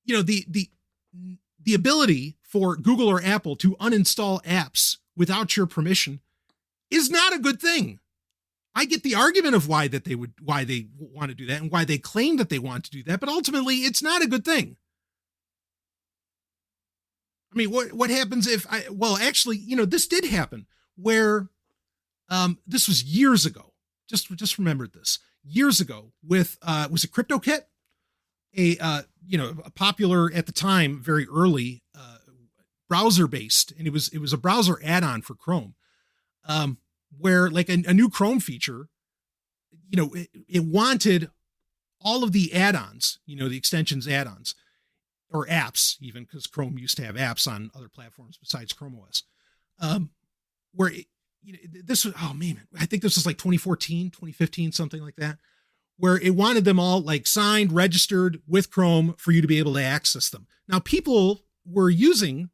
you know, the ability for Google or Apple to uninstall apps without your permission is not a good thing. I get the argument of why they want to do that and why they claim that they want to do that, but ultimately it's not a good thing. I mean, what happens if actually, you know, this did happen where, this was years ago. Just remembered this years ago with, was it CryptoKit? A popular at the time, very early, browser based, and it was a browser add-on for Chrome, where like a new Chrome feature, you know, it wanted all of the add-ons, you know, the extensions add-ons or apps, even because Chrome used to have apps on other platforms besides Chrome OS, where this was, oh man, I think this was like 2014, 2015, something like that, where it wanted them all like signed, registered with Chrome for you to be able to access them. Now people were using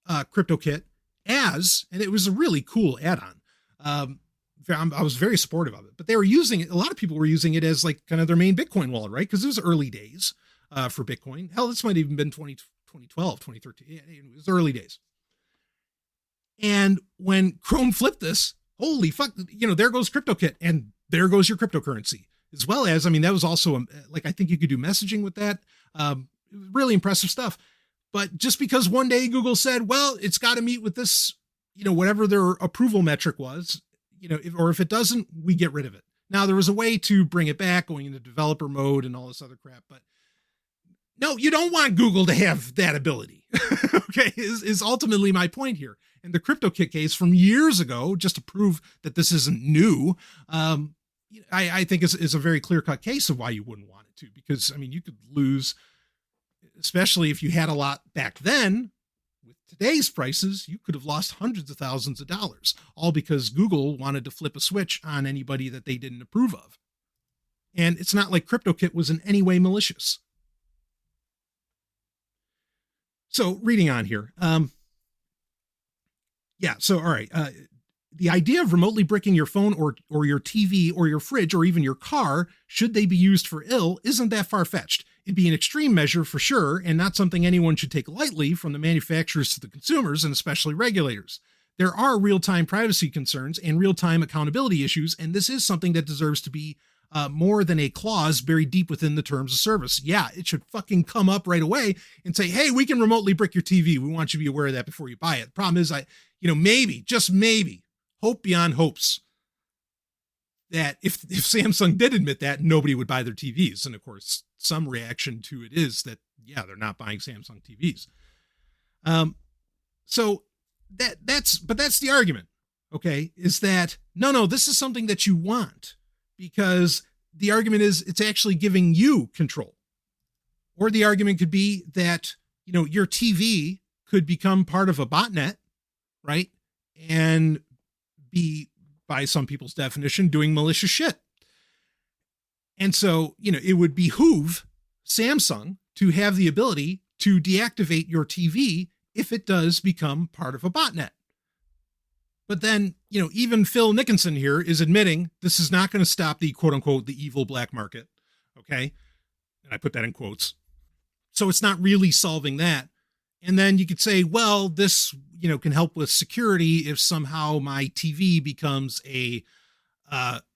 CryptoKit and it was a really cool add-on. I was very supportive of it, but they were using it. A lot of people were using it as like kind of their main Bitcoin wallet, right? Because it was early days for Bitcoin. Hell, this might have even been 2012, 2013. It was early days. And when Chrome flipped this, holy fuck, you know, there goes CryptoKit and there goes your cryptocurrency. As well as, I mean, that was also like, I think you could do messaging with that. Really impressive stuff. But just because one day Google said, well, it's got to meet with this, you know, whatever their approval metric was, you know, or if it doesn't, we get rid of it. Now there was a way to bring it back, going into developer mode and all this other crap, but no, you don't want Google to have that ability. Okay, is ultimately my point here. And the CryptoKit case from years ago, just to prove that this isn't new, I think is a very clear-cut case of why you wouldn't want it to, because, I mean, you could lose, especially if you had a lot back then. With today's prices, you could have lost hundreds of thousands of dollars, all because Google wanted to flip a switch on anybody that they didn't approve of. And it's not like CryptoKit was in any way malicious. So reading on here. So, all right. The idea of remotely bricking your phone or your TV or your fridge or even your car, should they be used for ill, isn't that far-fetched. It'd be an extreme measure for sure, and not something anyone should take lightly, from the manufacturers to the consumers and especially regulators. There are real-time privacy concerns and real-time accountability issues, and this is something that deserves to be more than a clause buried deep within the terms of service. Yeah, it should fucking come up right away and say, hey, we can remotely brick your TV. We want you to be aware of that before you buy it. The problem is, maybe, just maybe, hope beyond hopes, that if Samsung did admit that, nobody would buy their TVs. And of course, some reaction to it is that, yeah, they're not buying Samsung TVs. So that's the argument, okay, is that, no, this is something that you want, because the argument is it's actually giving you control. Or the argument could be that, you know, your TV could become part of a botnet, right? And be, by some people's definition, doing malicious shit. And so, you know, it would behoove Samsung to have the ability to deactivate your TV if it does become part of a botnet. But then, you know, even Phil Nickinson here is admitting this is not going to stop the quote unquote, the evil black market. Okay. And I put that in quotes. So it's not really solving that. And then you could say, well, this, you know, can help with security if somehow my TV becomes a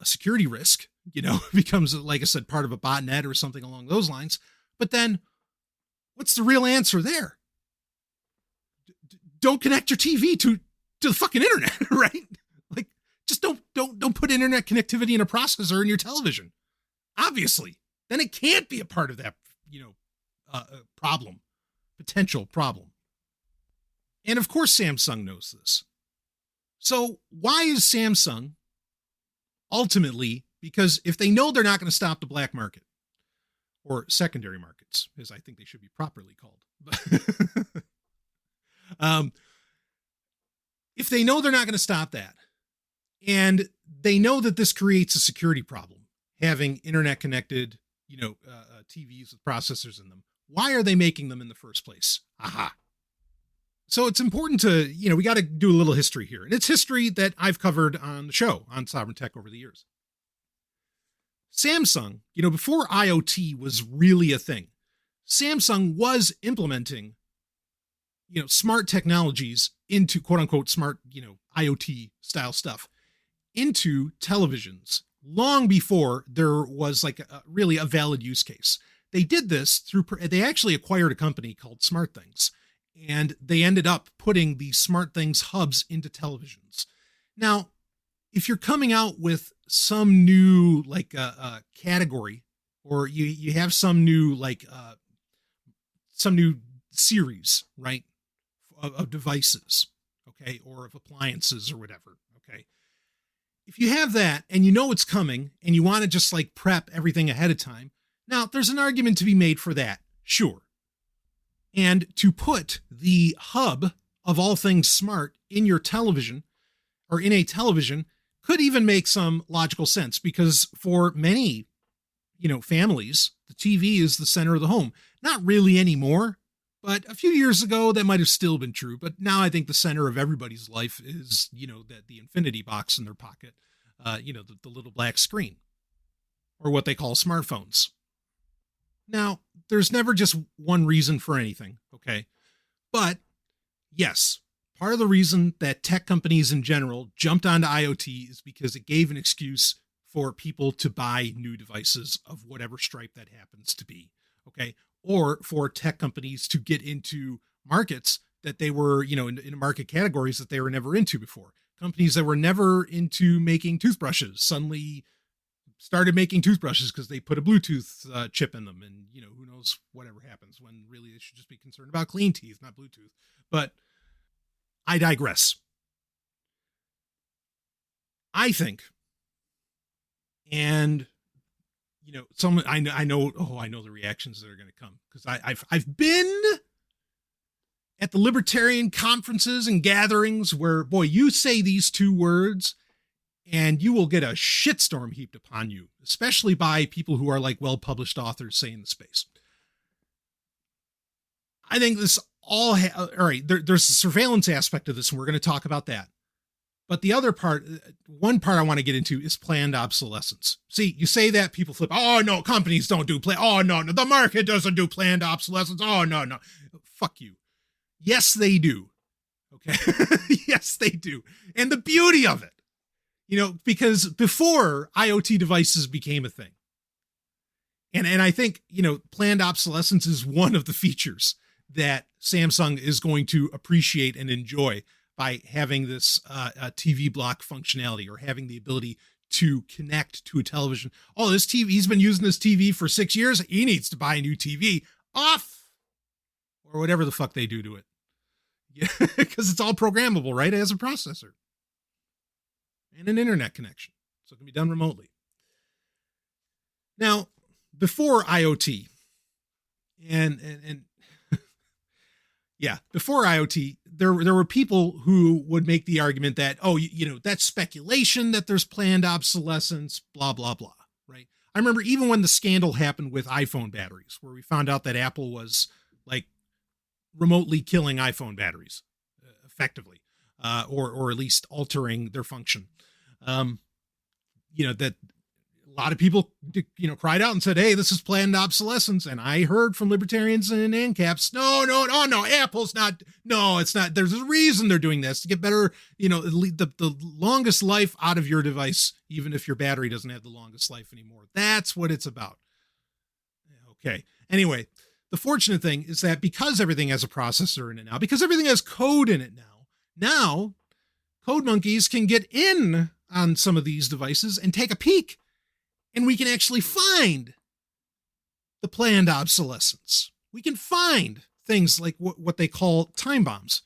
security risk, you know, becomes, like I said, part of a botnet or something along those lines. But then what's the real answer there? Don't connect your TV to the fucking internet, right? Like, just don't put internet connectivity in a processor in your television. Obviously, then it can't be a part of that, you know, problem. Potential problem. And of course, Samsung knows this. So why is Samsung ultimately, because if they know they're not going to stop the black market, or secondary markets, as I think they should be properly called. If they know they're not going to stop that, and they know that this creates a security problem, having internet connected, you know, TVs with processors in them, why are they making them in the first place? Aha. So it's important to, you know, we got to do a little history here. And it's history that I've covered on the show on Sovereign Tech over the years. Samsung, before IoT was really a thing, Samsung was implementing, smart technologies into quote unquote smart, IoT style stuff into televisions long before there was like really a valid use case. They did this they actually acquired a company called Smart Things, and they ended up putting the Smart Things hubs into televisions. Now, if you're coming out with some new category, or you have some new series, right, of devices, okay, or of appliances or whatever, okay. If you have that and it's coming and you want to just prep everything ahead of time, now there's an argument to be made for that, sure. And to put the hub of all things smart in your television or in a television could even make some logical sense, because for many, families, the TV is the center of the home. Not really anymore, but a few years ago that might have still been true. But now I think the center of everybody's life is, the infinity box in their pocket, the little black screen, or what they call smartphones. Now, there's never just one reason for anything, okay? But yes, part of the reason that tech companies in general jumped onto IoT is because it gave an excuse for people to buy new devices of whatever stripe that happens to be, okay? Or for tech companies to get into markets that they were, in market categories that they were never into before. Companies that were never into making toothbrushes suddenly started making toothbrushes because they put a Bluetooth chip in them, and who knows whatever happens, when really they should just be concerned about clean teeth, not Bluetooth. But I digress. I think, and I know the reactions that are going to come, because I've been at the libertarian conferences and gatherings where, boy, you say these two words and you will get a shitstorm heaped upon you, especially by people who are well-published authors saying the space. I think this all right. There's a surveillance aspect of this, and we're going to talk about that. But the other part, one part I want to get into is planned obsolescence. See, you say that, people flip. Oh no, companies don't do oh no, the market doesn't do planned obsolescence. Oh no, fuck you. Yes, they do. Okay, yes, they do. And the beauty of it, because before IoT devices became a thing, and I think planned obsolescence is one of the features that Samsung is going to appreciate and enjoy by having this TV block functionality, or having the ability to connect to a television. Oh, this TV, he's been using this TV for 6 years. He needs to buy a new TV. Off, or whatever the fuck they do to it. Yeah, because it's all programmable, right? It has a processor and an internet connection, so it can be done remotely. Now, before IoT, and yeah, before IoT, there were people who would make the argument that, oh, that's speculation that there's planned obsolescence, blah, blah, blah, right? I remember even when the scandal happened with iPhone batteries, where we found out that Apple was remotely killing iPhone batteries effectively, or at least altering their function. That a lot of people, cried out and said, hey, this is planned obsolescence. And I heard from libertarians and ANCAPs, no, Apple's not, no, it's not. There's a reason they're doing this, to get better, the longest life out of your device, even if your battery doesn't have the longest life anymore. That's what it's about. Okay. Anyway, the fortunate thing is that because everything has a processor in it now, because everything has code in it now code monkeys can get in on some of these devices and take a peek. And we can actually find the planned obsolescence. We can find things like what they call time bombs.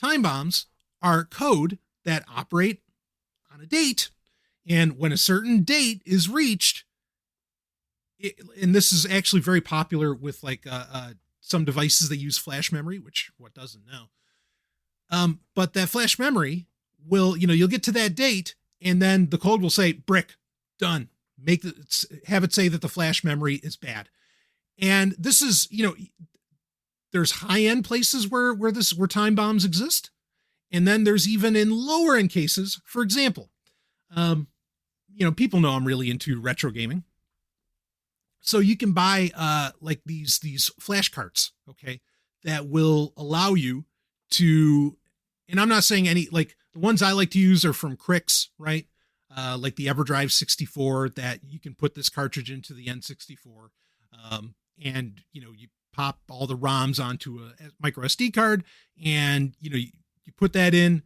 Time bombs are code that operate on a date. And when a certain date is reached, and this is actually very popular with some devices that use flash memory, which what doesn't now. But that flash memory will, you'll get to that date, and then the code will say, brick, done. Have it say that the flash memory is bad. And this is, there's high-end places where time bombs exist. And then there's even in lower end cases. For example, people know I'm really into retro gaming. So you can buy like these flash carts, okay, that will allow you to, and I'm not saying any, like the ones I like to use are from Crix, right? Like the EverDrive 64 that you can put this cartridge into the N64. And, you know, you pop all the ROMs onto a micro SD card and, you know, you put that in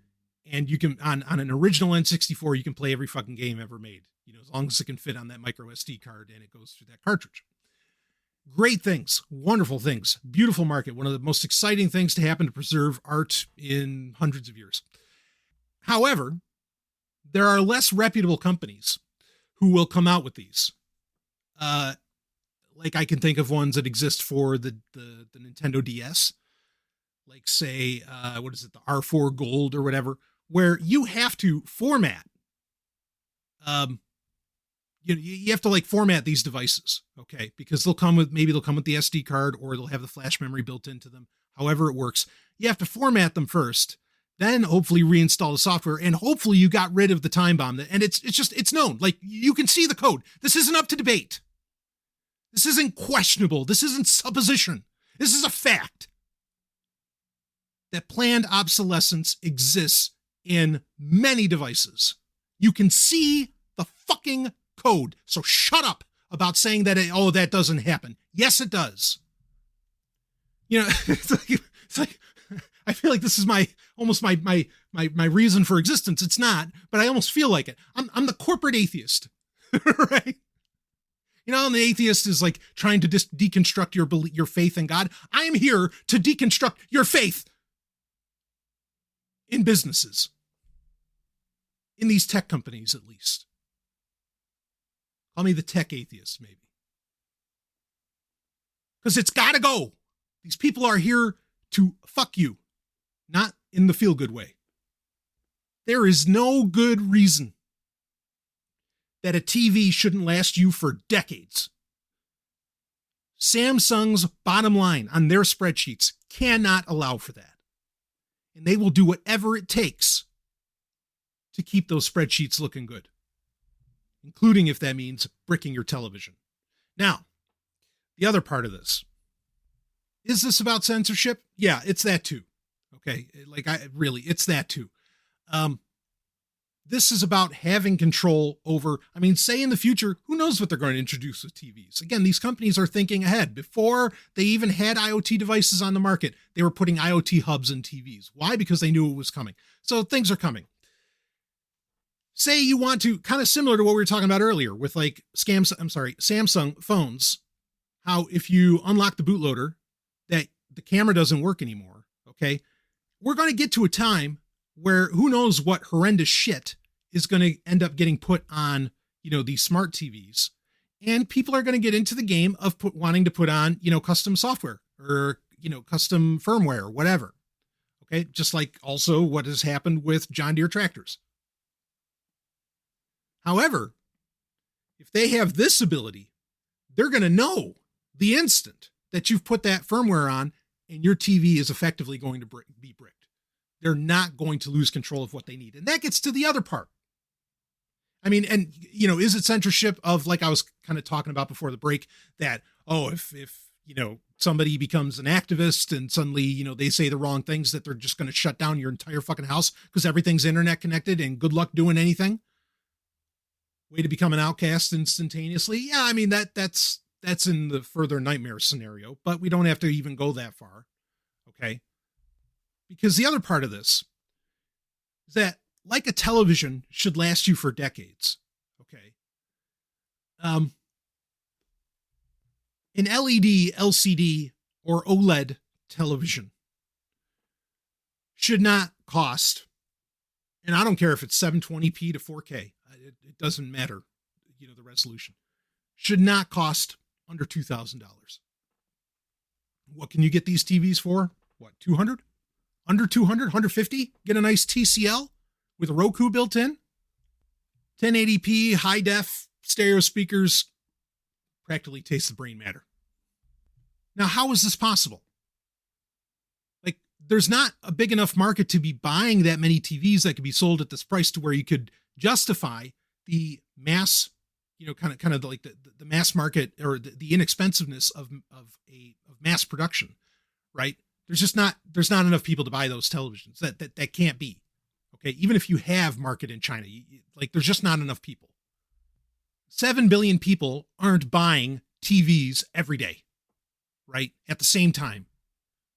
and you can, on an original N64, you can play every fucking game ever made, you know, as long as it can fit on that micro SD card and it goes through that cartridge. Great things, wonderful things, beautiful market. One of the most exciting things to happen to preserve art in hundreds of years. However, there are less reputable companies who will come out with these. Like I can think of ones that exist for the Nintendo DS, like say, what is it, the R4 Gold or whatever, where you have to format, you have to like format these devices, okay? Because they'll come with the SD card or they'll have the flash memory built into them. However it works, you have to format them first, then hopefully reinstall the software, and hopefully you got rid of the time bomb. And it's known, like you can see the code. This isn't up to debate. This isn't questionable. This isn't supposition. This is a fact that planned obsolescence exists in many devices. You can see the fucking code. So shut up about saying that, that doesn't happen. Yes, it does. You know, it's like I feel like this is almost my reason for existence. It's not, but I almost feel like it. I'm the corporate atheist, right? You know, and the atheist is like trying to deconstruct your faith in God. I am here to deconstruct your faith in businesses, in these tech companies, at least. Call me the tech atheist, maybe. Because it's got to go. These people are here to fuck you, not in the feel-good way. There is no good reason that a TV shouldn't last you for decades. Samsung's bottom line on their spreadsheets cannot allow for that. And they will do whatever it takes to keep those spreadsheets looking good, including if that means bricking your television. Now, the other part of this. Is this about censorship? Yeah, it's that too. Okay, it's that too. This is about having control over, say in the future, who knows what they're going to introduce with TVs. Again, these companies are thinking ahead. Before they even had IoT devices on the market, they were putting IoT hubs in TVs. Why? Because they knew it was coming. So things are coming. Say you want to, kind of similar to what we were talking about earlier with like Samsung phones, how if you unlock the bootloader, that the camera doesn't work anymore, okay? We're going to get to a time where who knows what horrendous shit is going to end up getting put on, these smart TVs. And people are going to get into the game of wanting to put on, custom software or, custom firmware or whatever. Okay. Just like also what has happened with John Deere tractors. However, if they have this ability, they're going to know the instant that you've put that firmware on and your TV is effectively going to be bricked. They're not going to lose control of what they need. And that gets to the other part. Is it censorship of, like I was kind of talking about before the break, that, if somebody becomes an activist and suddenly, they say the wrong things, that they're just going to shut down your entire fucking house because everything's internet connected and good luck doing anything? Way to become an outcast instantaneously. Yeah, that's in the further nightmare scenario, but we don't have to even go that far. Okay. Because the other part of this is that, like a television should last you for decades. Okay. An LED, LCD, or OLED television should not cost, and I don't care if it's 720p to 4K, it doesn't matter, the resolution, should not cost under $2,000. What can you get these TVs for? What, 200? Under 200, 150? Get a nice TCL with a Roku built in? 1080p, high def, stereo speakers, practically taste the brain matter. Now, how is this possible? Like, there's not a big enough market to be buying that many TVs that could be sold at this price to where you could justify the mass, kind of like the mass market or the inexpensiveness of mass production, right? There's not enough people to buy those televisions. That can't be. Okay. Even if you have market in China, like there's just not enough people. 7 billion people aren't buying TVs every day, right? At the same time.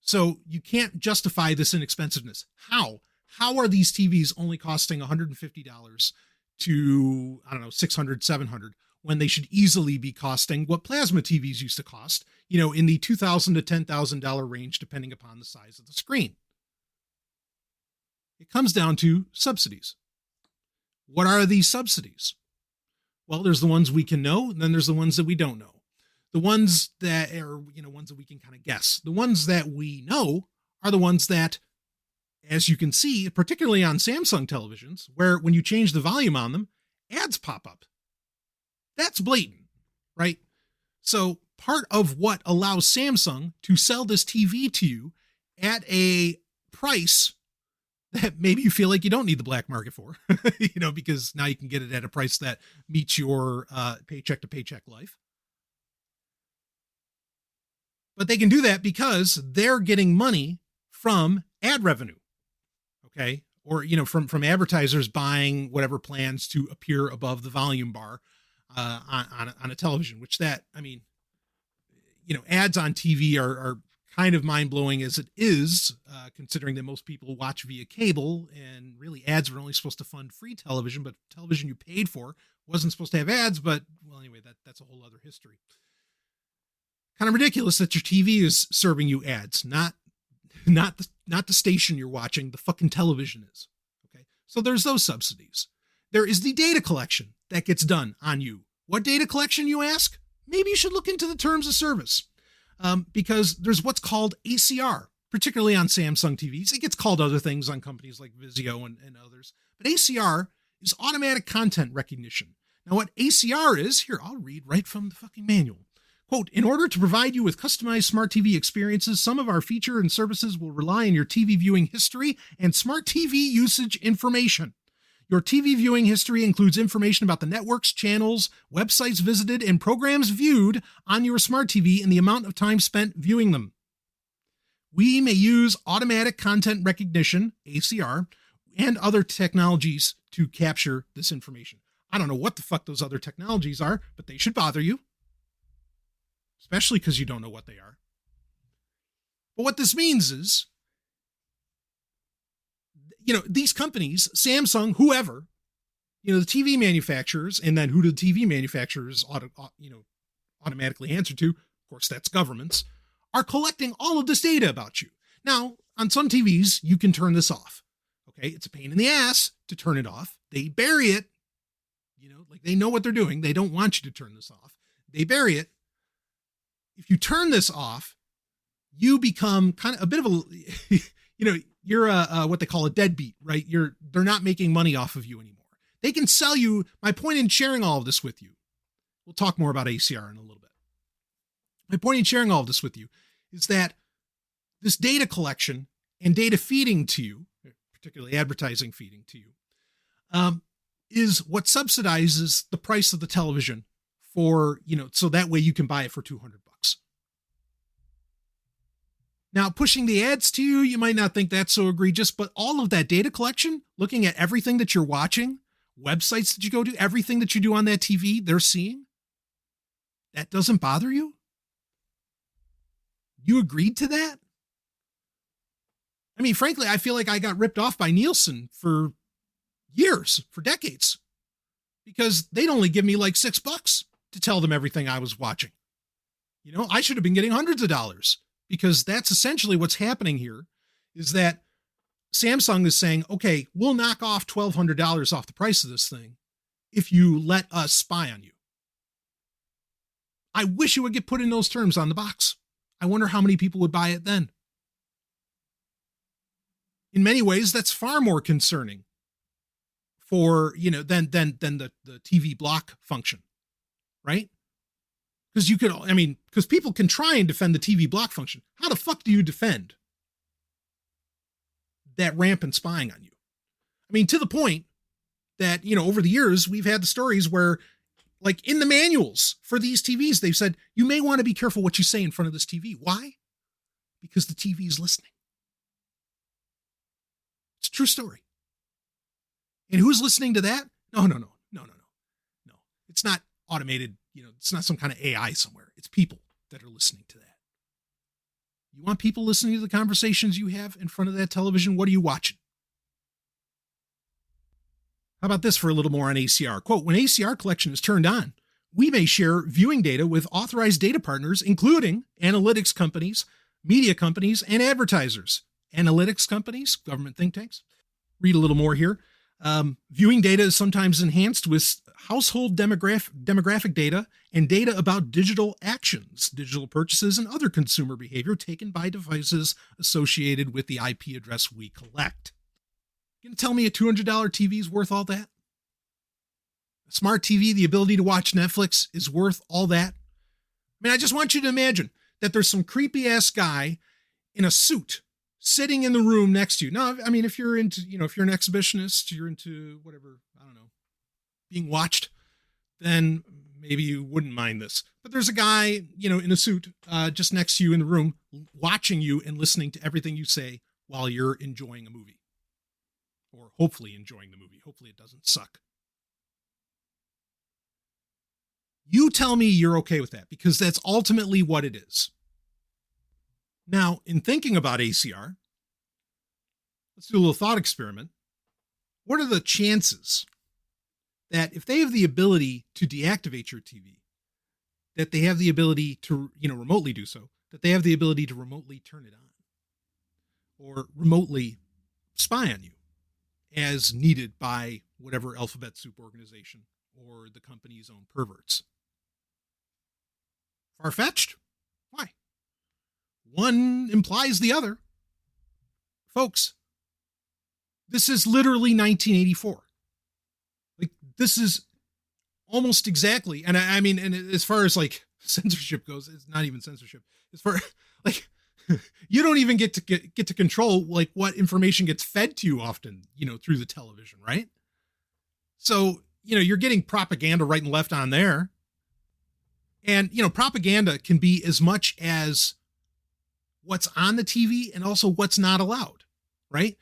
So you can't justify this inexpensiveness. How are these TVs only costing $150 to, I don't know, 600, 700 when they should easily be costing what plasma TVs used to cost, in the $2,000 to $10,000 range, depending upon the size of the screen? It comes down to subsidies. What are these subsidies? Well, there's the ones we can know, and then there's the ones that we don't know. The ones that are, ones that we can kind of guess. The ones that we know are the ones that, as you can see, particularly on Samsung televisions, where when you change the volume on them, ads pop up. That's blatant, right? So part of what allows Samsung to sell this TV to you at a price that maybe you feel like you don't need the black market for, because now you can get it at a price that meets your paycheck to paycheck life. But they can do that because they're getting money from ad revenue. Okay. Or, from advertisers buying whatever plans to appear above the volume bar on a television, which ads on TV are kind of mind-blowing as it is, considering that most people watch via cable, and really ads were only supposed to fund free television, but television you paid for wasn't supposed to have ads. But, well, anyway, that's a whole other history. Kind of ridiculous that your TV is serving you ads, not the station you're watching, the fucking television is. Okay. So there's those subsidies. There is the data collection that gets done on you. What data collection, you ask? Maybe you should look into the terms of service. Because there's what's called ACR, particularly on Samsung TVs. It gets called other things on companies like Vizio and others. But ACR is automatic content recognition. Now, what ACR is, here, I'll read right from the fucking manual. Quote, in order to provide you with customized smart TV experiences, some of our features and services will rely on your TV viewing history and smart TV usage information. Your TV viewing history includes information about the networks, channels, websites visited, and programs viewed on your smart TV and the amount of time spent viewing them. We may use automatic content recognition, ACR, and other technologies to capture this information. I don't know what the fuck those other technologies are, but they should bother you, especially because you don't know what they are. But what this means is, these companies, Samsung, whoever, the TV manufacturers, and then who do the TV manufacturers automatically answer to? Of course, that's governments, are collecting all of this data about you. Now, on some TVs, you can turn this off. Okay. It's a pain in the ass to turn it off. They bury it, like they know what they're doing. They don't want you to turn this off. They bury it. If you turn this off, you become kind of a bit of a, you're what they call a deadbeat, right? They're not making money off of you anymore. They can sell you. My point in sharing all of this with you, we'll talk more about ACR in a little bit. My point in sharing all of this with you is that this data collection and data feeding to you, particularly advertising feeding to you, is what subsidizes the price of the television for, so that way you can buy it for $200. Now, pushing the ads to you, you might not think that's so egregious, but all of that data collection, looking at everything that you're watching, websites that you go to, everything that you do on that TV, they're seeing, that doesn't bother you? You agreed to that? I mean, frankly, I feel like I got ripped off by Nielsen for years, for decades, because they'd only give me like $6 to tell them everything I was watching. I should have been getting hundreds of dollars. Because that's essentially what's happening here, is that Samsung is saying, okay, we'll knock off $1,200 off the price of this thing if you let us spy on you. I wish it would get put in those terms on the box. I wonder how many people would buy it then. In many ways, that's far more concerning for, than the TV block function, right? Because people can try and defend the TV block function. How the fuck do you defend that rampant spying on you? I mean, to the point that, over the years, we've had the stories where Like in the manuals for these TVs, they've said, you may want to be careful what you say in front of this TV. Why? Because the TV is listening. It's a true story. And who's listening to that? No. It's not automated. It's not some kind of AI somewhere. It's people that are listening to that. You want people listening to the conversations you have in front of that television? What are you watching? How about this for a little more on ACR? Quote, when ACR collection is turned on, we may share viewing data with authorized data partners, including analytics companies, media companies, and advertisers. Analytics companies, government think tanks. Read a little more here. Viewing data is sometimes enhanced with household demographic data and data about digital actions, digital purchases, and other consumer behavior taken by devices associated with the IP address we collect. You gonna tell me a $200 TV is worth all that? A smart TV, the ability to watch Netflix, is worth all that? I mean, I just want you to imagine that there's some creepy ass guy in a suit sitting in the room next to you. No, I mean, if you're into, if you're an exhibitionist, you're into whatever, I don't know, being watched, then maybe you wouldn't mind this. But there's a guy, in a suit, just next to you in the room, watching you and listening to everything you say while you're enjoying a movie. Or hopefully enjoying the movie. Hopefully it doesn't suck. You tell me you're okay with that, because that's ultimately what it is. Now, in thinking about ACR, let's do a little thought experiment. What are the chances that if they have the ability to deactivate your TV, that they have the ability to, remotely do so, that they have the ability to remotely turn it on or remotely spy on you as needed by whatever alphabet soup organization or the company's own perverts? Far-fetched? Why? One implies the other. Folks, this is literally 1984. Like, this is almost exactly, and I mean, and as far as like censorship goes, it's not even censorship. As far like, you don't even get to control like what information gets fed to you often, through the television, right? So, you're getting propaganda right and left on there. And, propaganda can be as much as what's on the TV and also what's not allowed, right?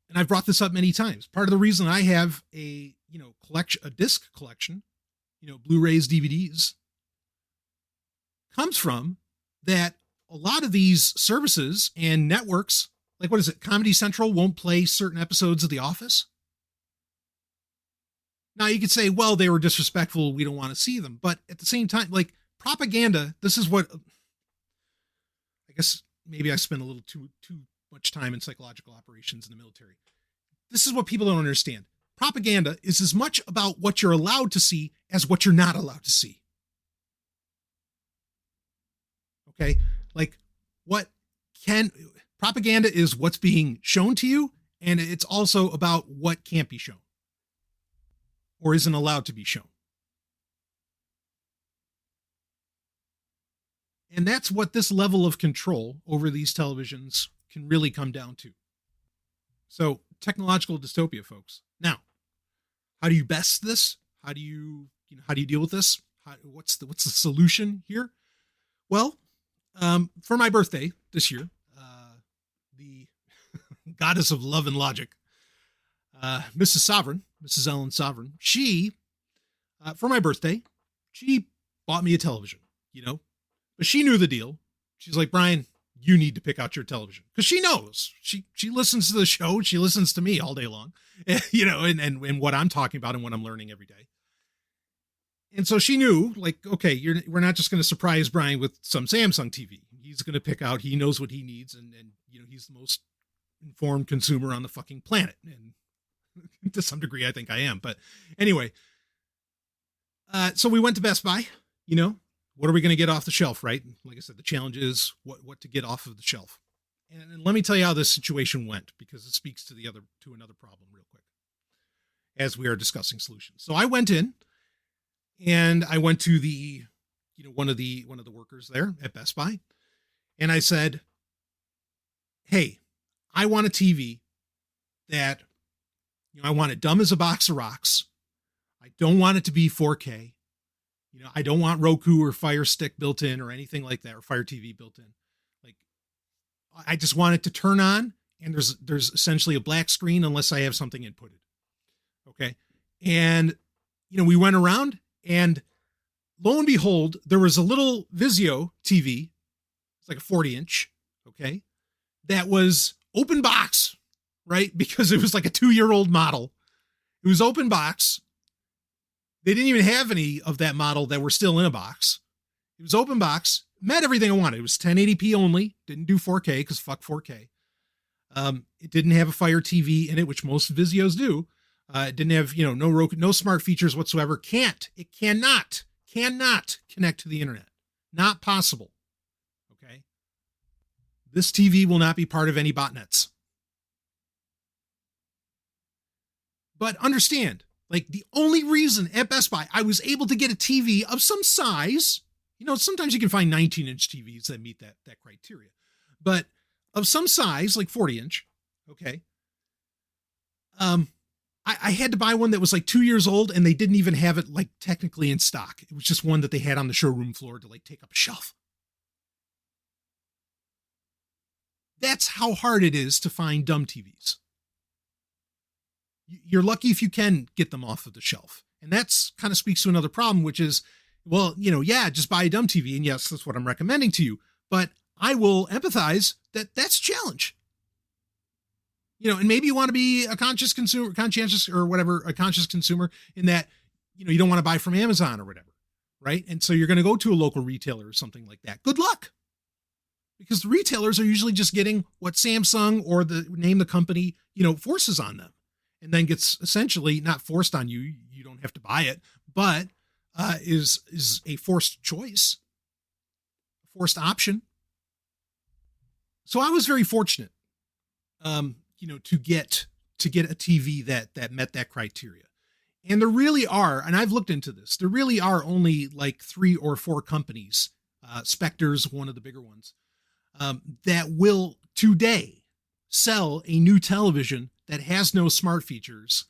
And I've brought this up many times. Part of the reason I have a disc collection, Blu-rays, DVDs, comes from that a lot of these services and networks, like what is it, Comedy Central won't play certain episodes of The Office. Now you could say, well, they were disrespectful, we don't want to see them. But at the same time, like propaganda, this is what, I guess maybe I spend a little too much time in psychological operations in the military. This is what people don't understand. Propaganda is as much about what you're allowed to see as what you're not allowed to see. Okay? Like propaganda is what's being shown to you, and it's also about what can't be shown or isn't allowed to be shown. And that's what this level of control over these televisions can really come down to. So, technological dystopia, folks. Now, how do you best this? How do you deal with this? What's the solution here? Well, for my birthday this year, the goddess of love and logic, Mrs. Ellen Sovryn, she, for my birthday, she bought me a television, but she knew the deal. She's like, Brian, you need to pick out your television, because she knows she listens to the show. She listens to me all day long, and what I'm talking about and what I'm learning every day. And so she knew, like, okay, we're not just going to surprise Brian with some Samsung TV. He's going to pick out, he knows what he needs. And he's the most informed consumer on the fucking planet. And to some degree, I think I am. But anyway, so we went to Best Buy, what are we going to get off the shelf, right? Like I said, the challenge is what to get off of the shelf. And let me tell you how this situation went, because it speaks to another problem real quick as we are discussing solutions. So I went in, and I went to the, one of the workers there at Best Buy, and I said, hey, I want a TV that, I want it dumb as a box of rocks. I don't want it to be 4K. I don't want Roku or Fire Stick built in or anything like that, or Fire TV built in. Like, I just want it to turn on, and there's essentially a black screen unless I have something inputted. Okay. And, we went around, and lo and behold, there was a little Vizio TV. It's like a 40-inch. Okay. That was open box, right? Because it was like a 2-year-old model. It was open box. They didn't even have any of that model that were still in a box. It was open box, met everything I wanted. It was 1080p only, didn't do 4K because fuck 4K. It didn't have a Fire TV in it, which most Vizios do. It didn't have, no Roku, no smart features whatsoever. It cannot connect to the internet. Not possible. Okay. This TV will not be part of any botnets. But understand, like, the only reason at Best Buy I was able to get a TV of some size, sometimes you can find 19-inch TVs that meet that criteria, but of some size, like 40-inch. Okay. I had to buy one that was like 2 years old, and they didn't even have it like technically in stock. It was just one that they had on the showroom floor to like take up a shelf. That's how hard it is to find dumb TVs. You're lucky if you can get them off of the shelf. And that's kind of speaks to another problem, which is, well, just buy a dumb TV. And yes, that's what I'm recommending to you. But I will empathize that that's a challenge. And maybe you want to be a conscientious consumer in that, you don't want to buy from Amazon or whatever, right? And so you're going to go to a local retailer or something like that. Good luck. Because the retailers are usually just getting what Samsung or the company, forces on them. And then gets essentially not forced on you. You don't have to buy it, but is a forced choice, a forced option. So I was very fortunate, to get a TV that met that criteria. And there really are, and I've looked into this, there really are only like 3 or 4 companies, Spectre's one of the bigger ones, that will today sell a new television that has no smart features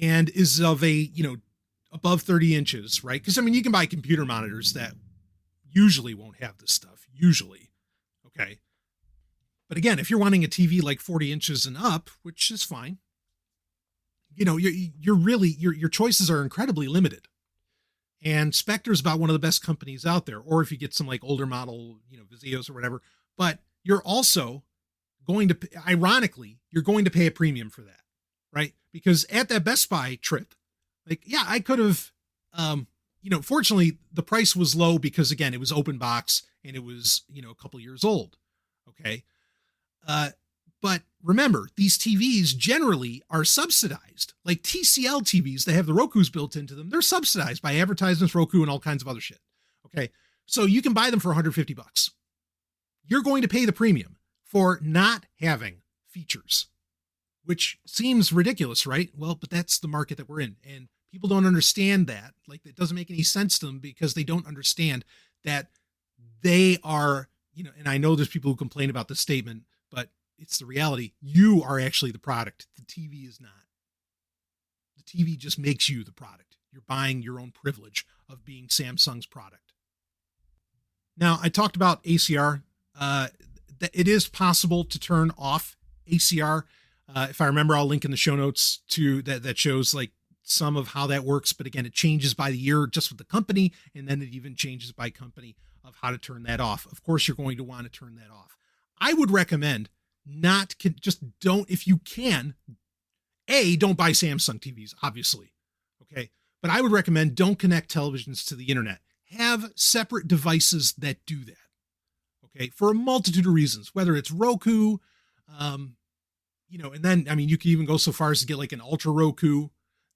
and is of a, above 30 inches, right? Because, you can buy computer monitors that usually won't have this stuff, usually. Okay. But again, if you're wanting a TV like 40 inches and up, which is fine, you're really, your choices are incredibly limited. And Spectre's about one of the best companies out there. Or if you get some like older model, Vizios or whatever, but you're also going to, ironically, you're going to pay a premium for that, right? Because at that Best Buy trip, like, yeah, I could have, fortunately the price was low because again, it was open box and it was, a couple years old. Okay. But remember, these TVs generally are subsidized, like TCL TVs that have the Rokus built into them. They're subsidized by advertisements, Roku, and all kinds of other shit. Okay. So you can buy them for $150. You're going to pay the premium for not having features, which seems ridiculous, right? Well, but that's the market that we're in. And people don't understand that. Like, it doesn't make any sense to them because they don't understand that they are, and I know there's people who complain about this statement, but it's the reality. You are actually the product. The TV is not. The TV just makes you the product. You're buying your own privilege of being Samsung's product. Now, I talked about ACR. That it is possible to turn off ACR. If I remember, I'll link in the show notes to that shows like some of how that works. But again, it changes by the year just with the company. And then it even changes by company of how to turn that off. Of course, you're going to want to turn that off. I would recommend if you can, don't buy Samsung TVs, obviously. Okay. But I would recommend don't connect televisions to the internet. Have separate devices that do that. Okay, for a multitude of reasons, whether it's Roku, and then, you could even go so far as to get like an Ultra Roku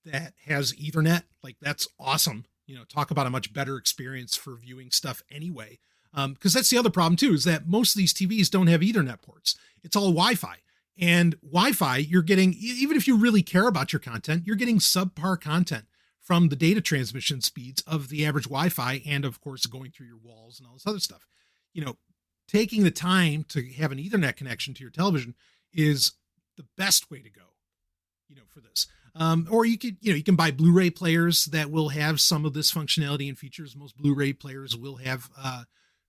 that has Ethernet. Like, that's awesome. Talk about a much better experience for viewing stuff anyway. Because that's the other problem too, is that most of these TVs don't have Ethernet ports. It's all Wi-Fi. And Wi-Fi, you're getting, even if you really care about your content, you're getting subpar content from the data transmission speeds of the average Wi-Fi and, of course, going through your walls and all this other stuff. Taking the time to have an Ethernet connection to your television is the best way to go. for this. Or you could, you can buy Blu-ray players that will have some of this functionality and features. Most Blu-ray players will have an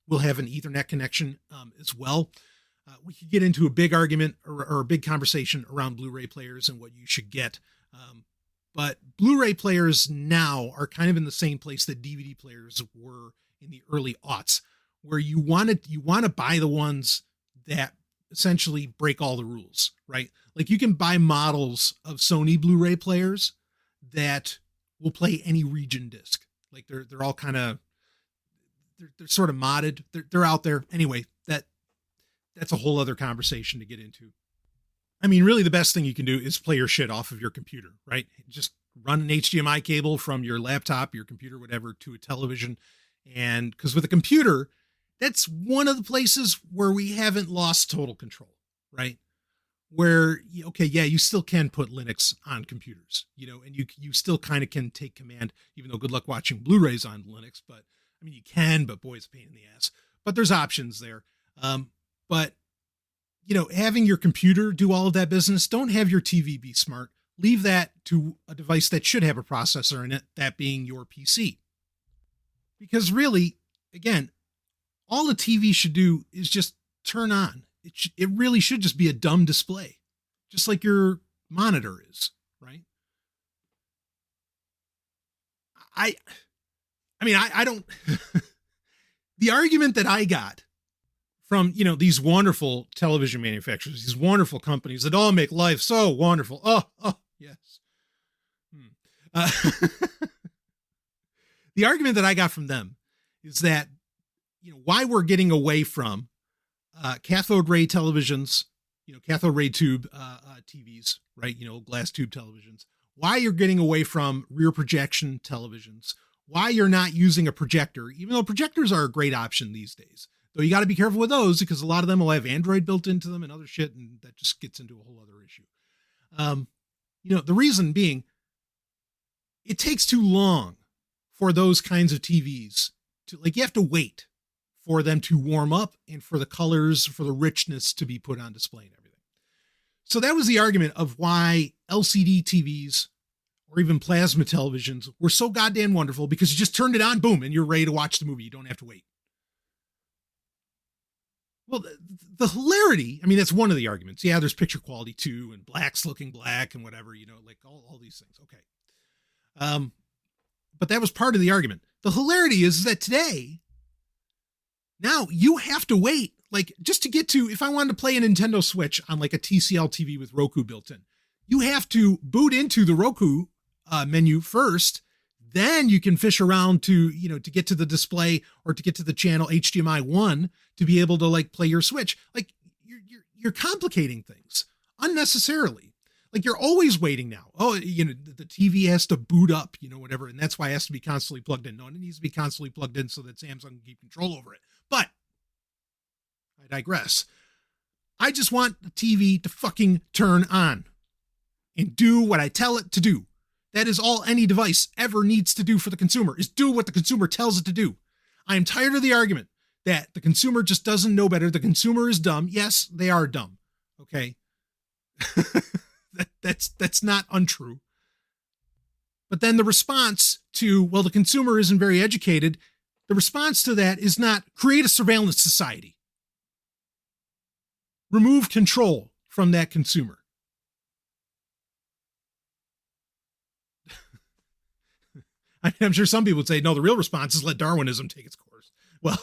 Ethernet connection as well. We could get into a big argument or a big conversation around Blu-ray players and what you should get. But Blu-ray players now are kind of in the same place that DVD players were in the early aughts, where you want to buy the ones that essentially break all the rules, right? Like you can buy models of Sony Blu-ray players that will play any region disc. Like they're all kind of, they're sort of modded. They're out there. Anyway, that's a whole other conversation to get into. I mean, really the best thing you can do is play your shit off of your computer, right? Just run an HDMI cable from your laptop, your computer, whatever, to a television. And because with a computer, that's one of the places where we haven't lost total control, right? Where, okay, yeah, you still can put Linux on computers, and you still kind of can take command, even though good luck watching Blu-rays on Linux. But I mean, you can, but boy, it's a pain in the ass. But there's options there. But having your computer do all of that business, don't have your TV be smart. Leave that to a device that should have a processor in it, that being your PC. Because really, again, all the TV should do is just turn on. It really should just be a dumb display, just like your monitor is, right? I don't, the argument that I got from, these wonderful television manufacturers, these wonderful companies that all make life so wonderful. Oh, yes. The argument that I got from them is that, why we're getting away from cathode ray televisions, cathode ray tube TVs, right? Glass tube televisions. Why you're getting away from rear projection televisions. Why you're not using a projector, even though projectors are a great option these days. Though you got to be careful with those because a lot of them will have Android built into them and other shit, and that just gets into a whole other issue. The reason being, it takes too long for those kinds of TVs to, you have to wait for them to warm up and for the colors, for the richness to be put on display and everything. So that was the argument of why LCD TVs or even plasma televisions were so goddamn wonderful, because you just turned it on, boom, and you're ready to watch the movie. You don't have to wait. Well, the hilarity, that's one of the arguments. Yeah, there's picture quality too, and black's looking black and whatever, all these things. Okay. But that was part of the argument. The hilarity is that today, now you have to wait, just to get to, if I wanted to play a Nintendo Switch on a TCL TV with Roku built in, you have to boot into the Roku menu first. Then you can fish around to get to the display or to get to the channel HDMI 1 to be able to play your Switch. You're complicating things unnecessarily. You're always waiting now. Oh, the TV has to boot up, whatever. And that's why it has to be constantly plugged in. No, it needs to be constantly plugged in so that Samsung can keep control over it. But I digress. I just want the TV to fucking turn on and do what I tell it to do. That is all any device ever needs to do for the consumer, is do what the consumer tells it to do. I am tired of the argument that the consumer just doesn't know better. The consumer is dumb. Yes, they are dumb. Okay. That's not untrue. But then the response to, well, the consumer isn't very educated. The response to that is not create a surveillance society. Remove control from that consumer. I'm sure some people would say, no, the real response is let Darwinism take its course. Well,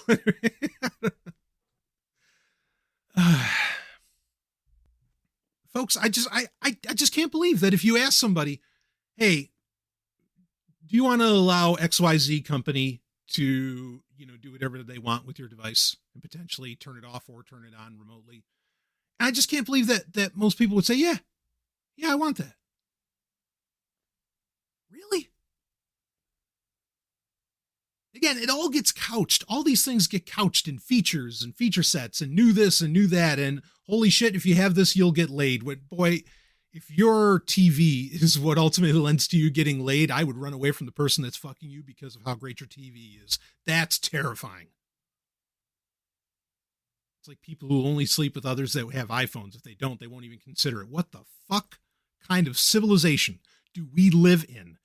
folks, I just can't believe that if you ask somebody, hey, do you want to allow XYZ company to, do whatever they want with your device and potentially turn it off or turn it on remotely? And I just can't believe that most people would say, yeah, I want that. Really? Again, it all gets couched. All these things get couched in features and feature sets and new this and new that. And holy shit, if you have this, you'll get laid. But boy, if your TV is what ultimately lends to you getting laid, I would run away from the person that's fucking you because of how great your TV is. That's terrifying. It's like people who only sleep with others that have iPhones. If they don't, they won't even consider it. What the fuck kind of civilization do we live in?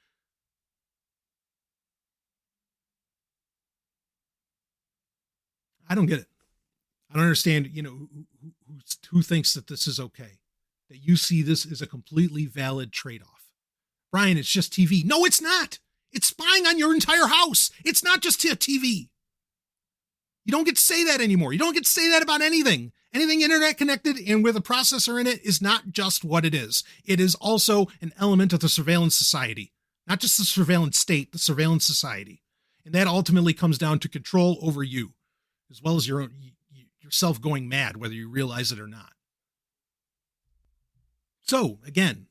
I don't get it. I don't understand, who thinks that this is okay, that you see this as a completely valid trade-off. Brian, it's just TV. No, it's not. It's spying on your entire house. It's not just a TV. You don't get to say that anymore. You don't get to say that about anything. Anything internet connected and with a processor in it is not just what it is. It is also an element of the surveillance society, not just the surveillance state, the surveillance society. And that ultimately comes down to control over you, as well as yourself going mad, whether you realize it or not. So again,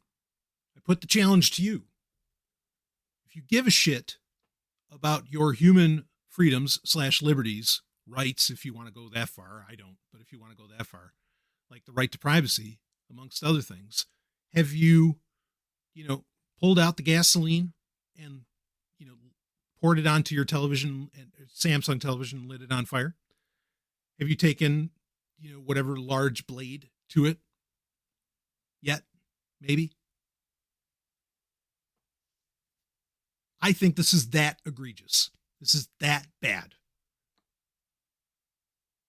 I put the challenge to you. If you give a shit about your human freedoms / liberties, rights, if you want to go that far, I don't, but if you want to go that far, like the right to privacy, amongst other things, have you, pulled out the gasoline and, poured it onto your television and Samsung television and lit it on fire? Have you taken, whatever large blade to it yet? Maybe. I think this is that egregious. This is that bad.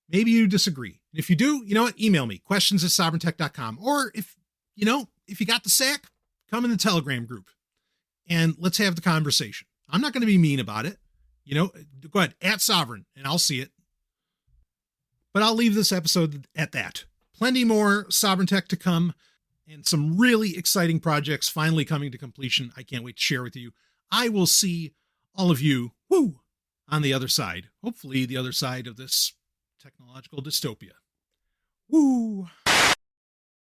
Maybe you disagree. And if you do, you know what? Email me, questions@sovereigntech.com. Or if you got the sack, come in the Telegram group and let's have the conversation. I'm not going to be mean about it. Go ahead, @Sovryn, and I'll see it. But I'll leave this episode at that. Plenty more Sovereign Tech to come and some really exciting projects finally coming to completion. I can't wait to share with you. I will see all of you, on the other side. Hopefully the other side of this technological dystopia. Woo!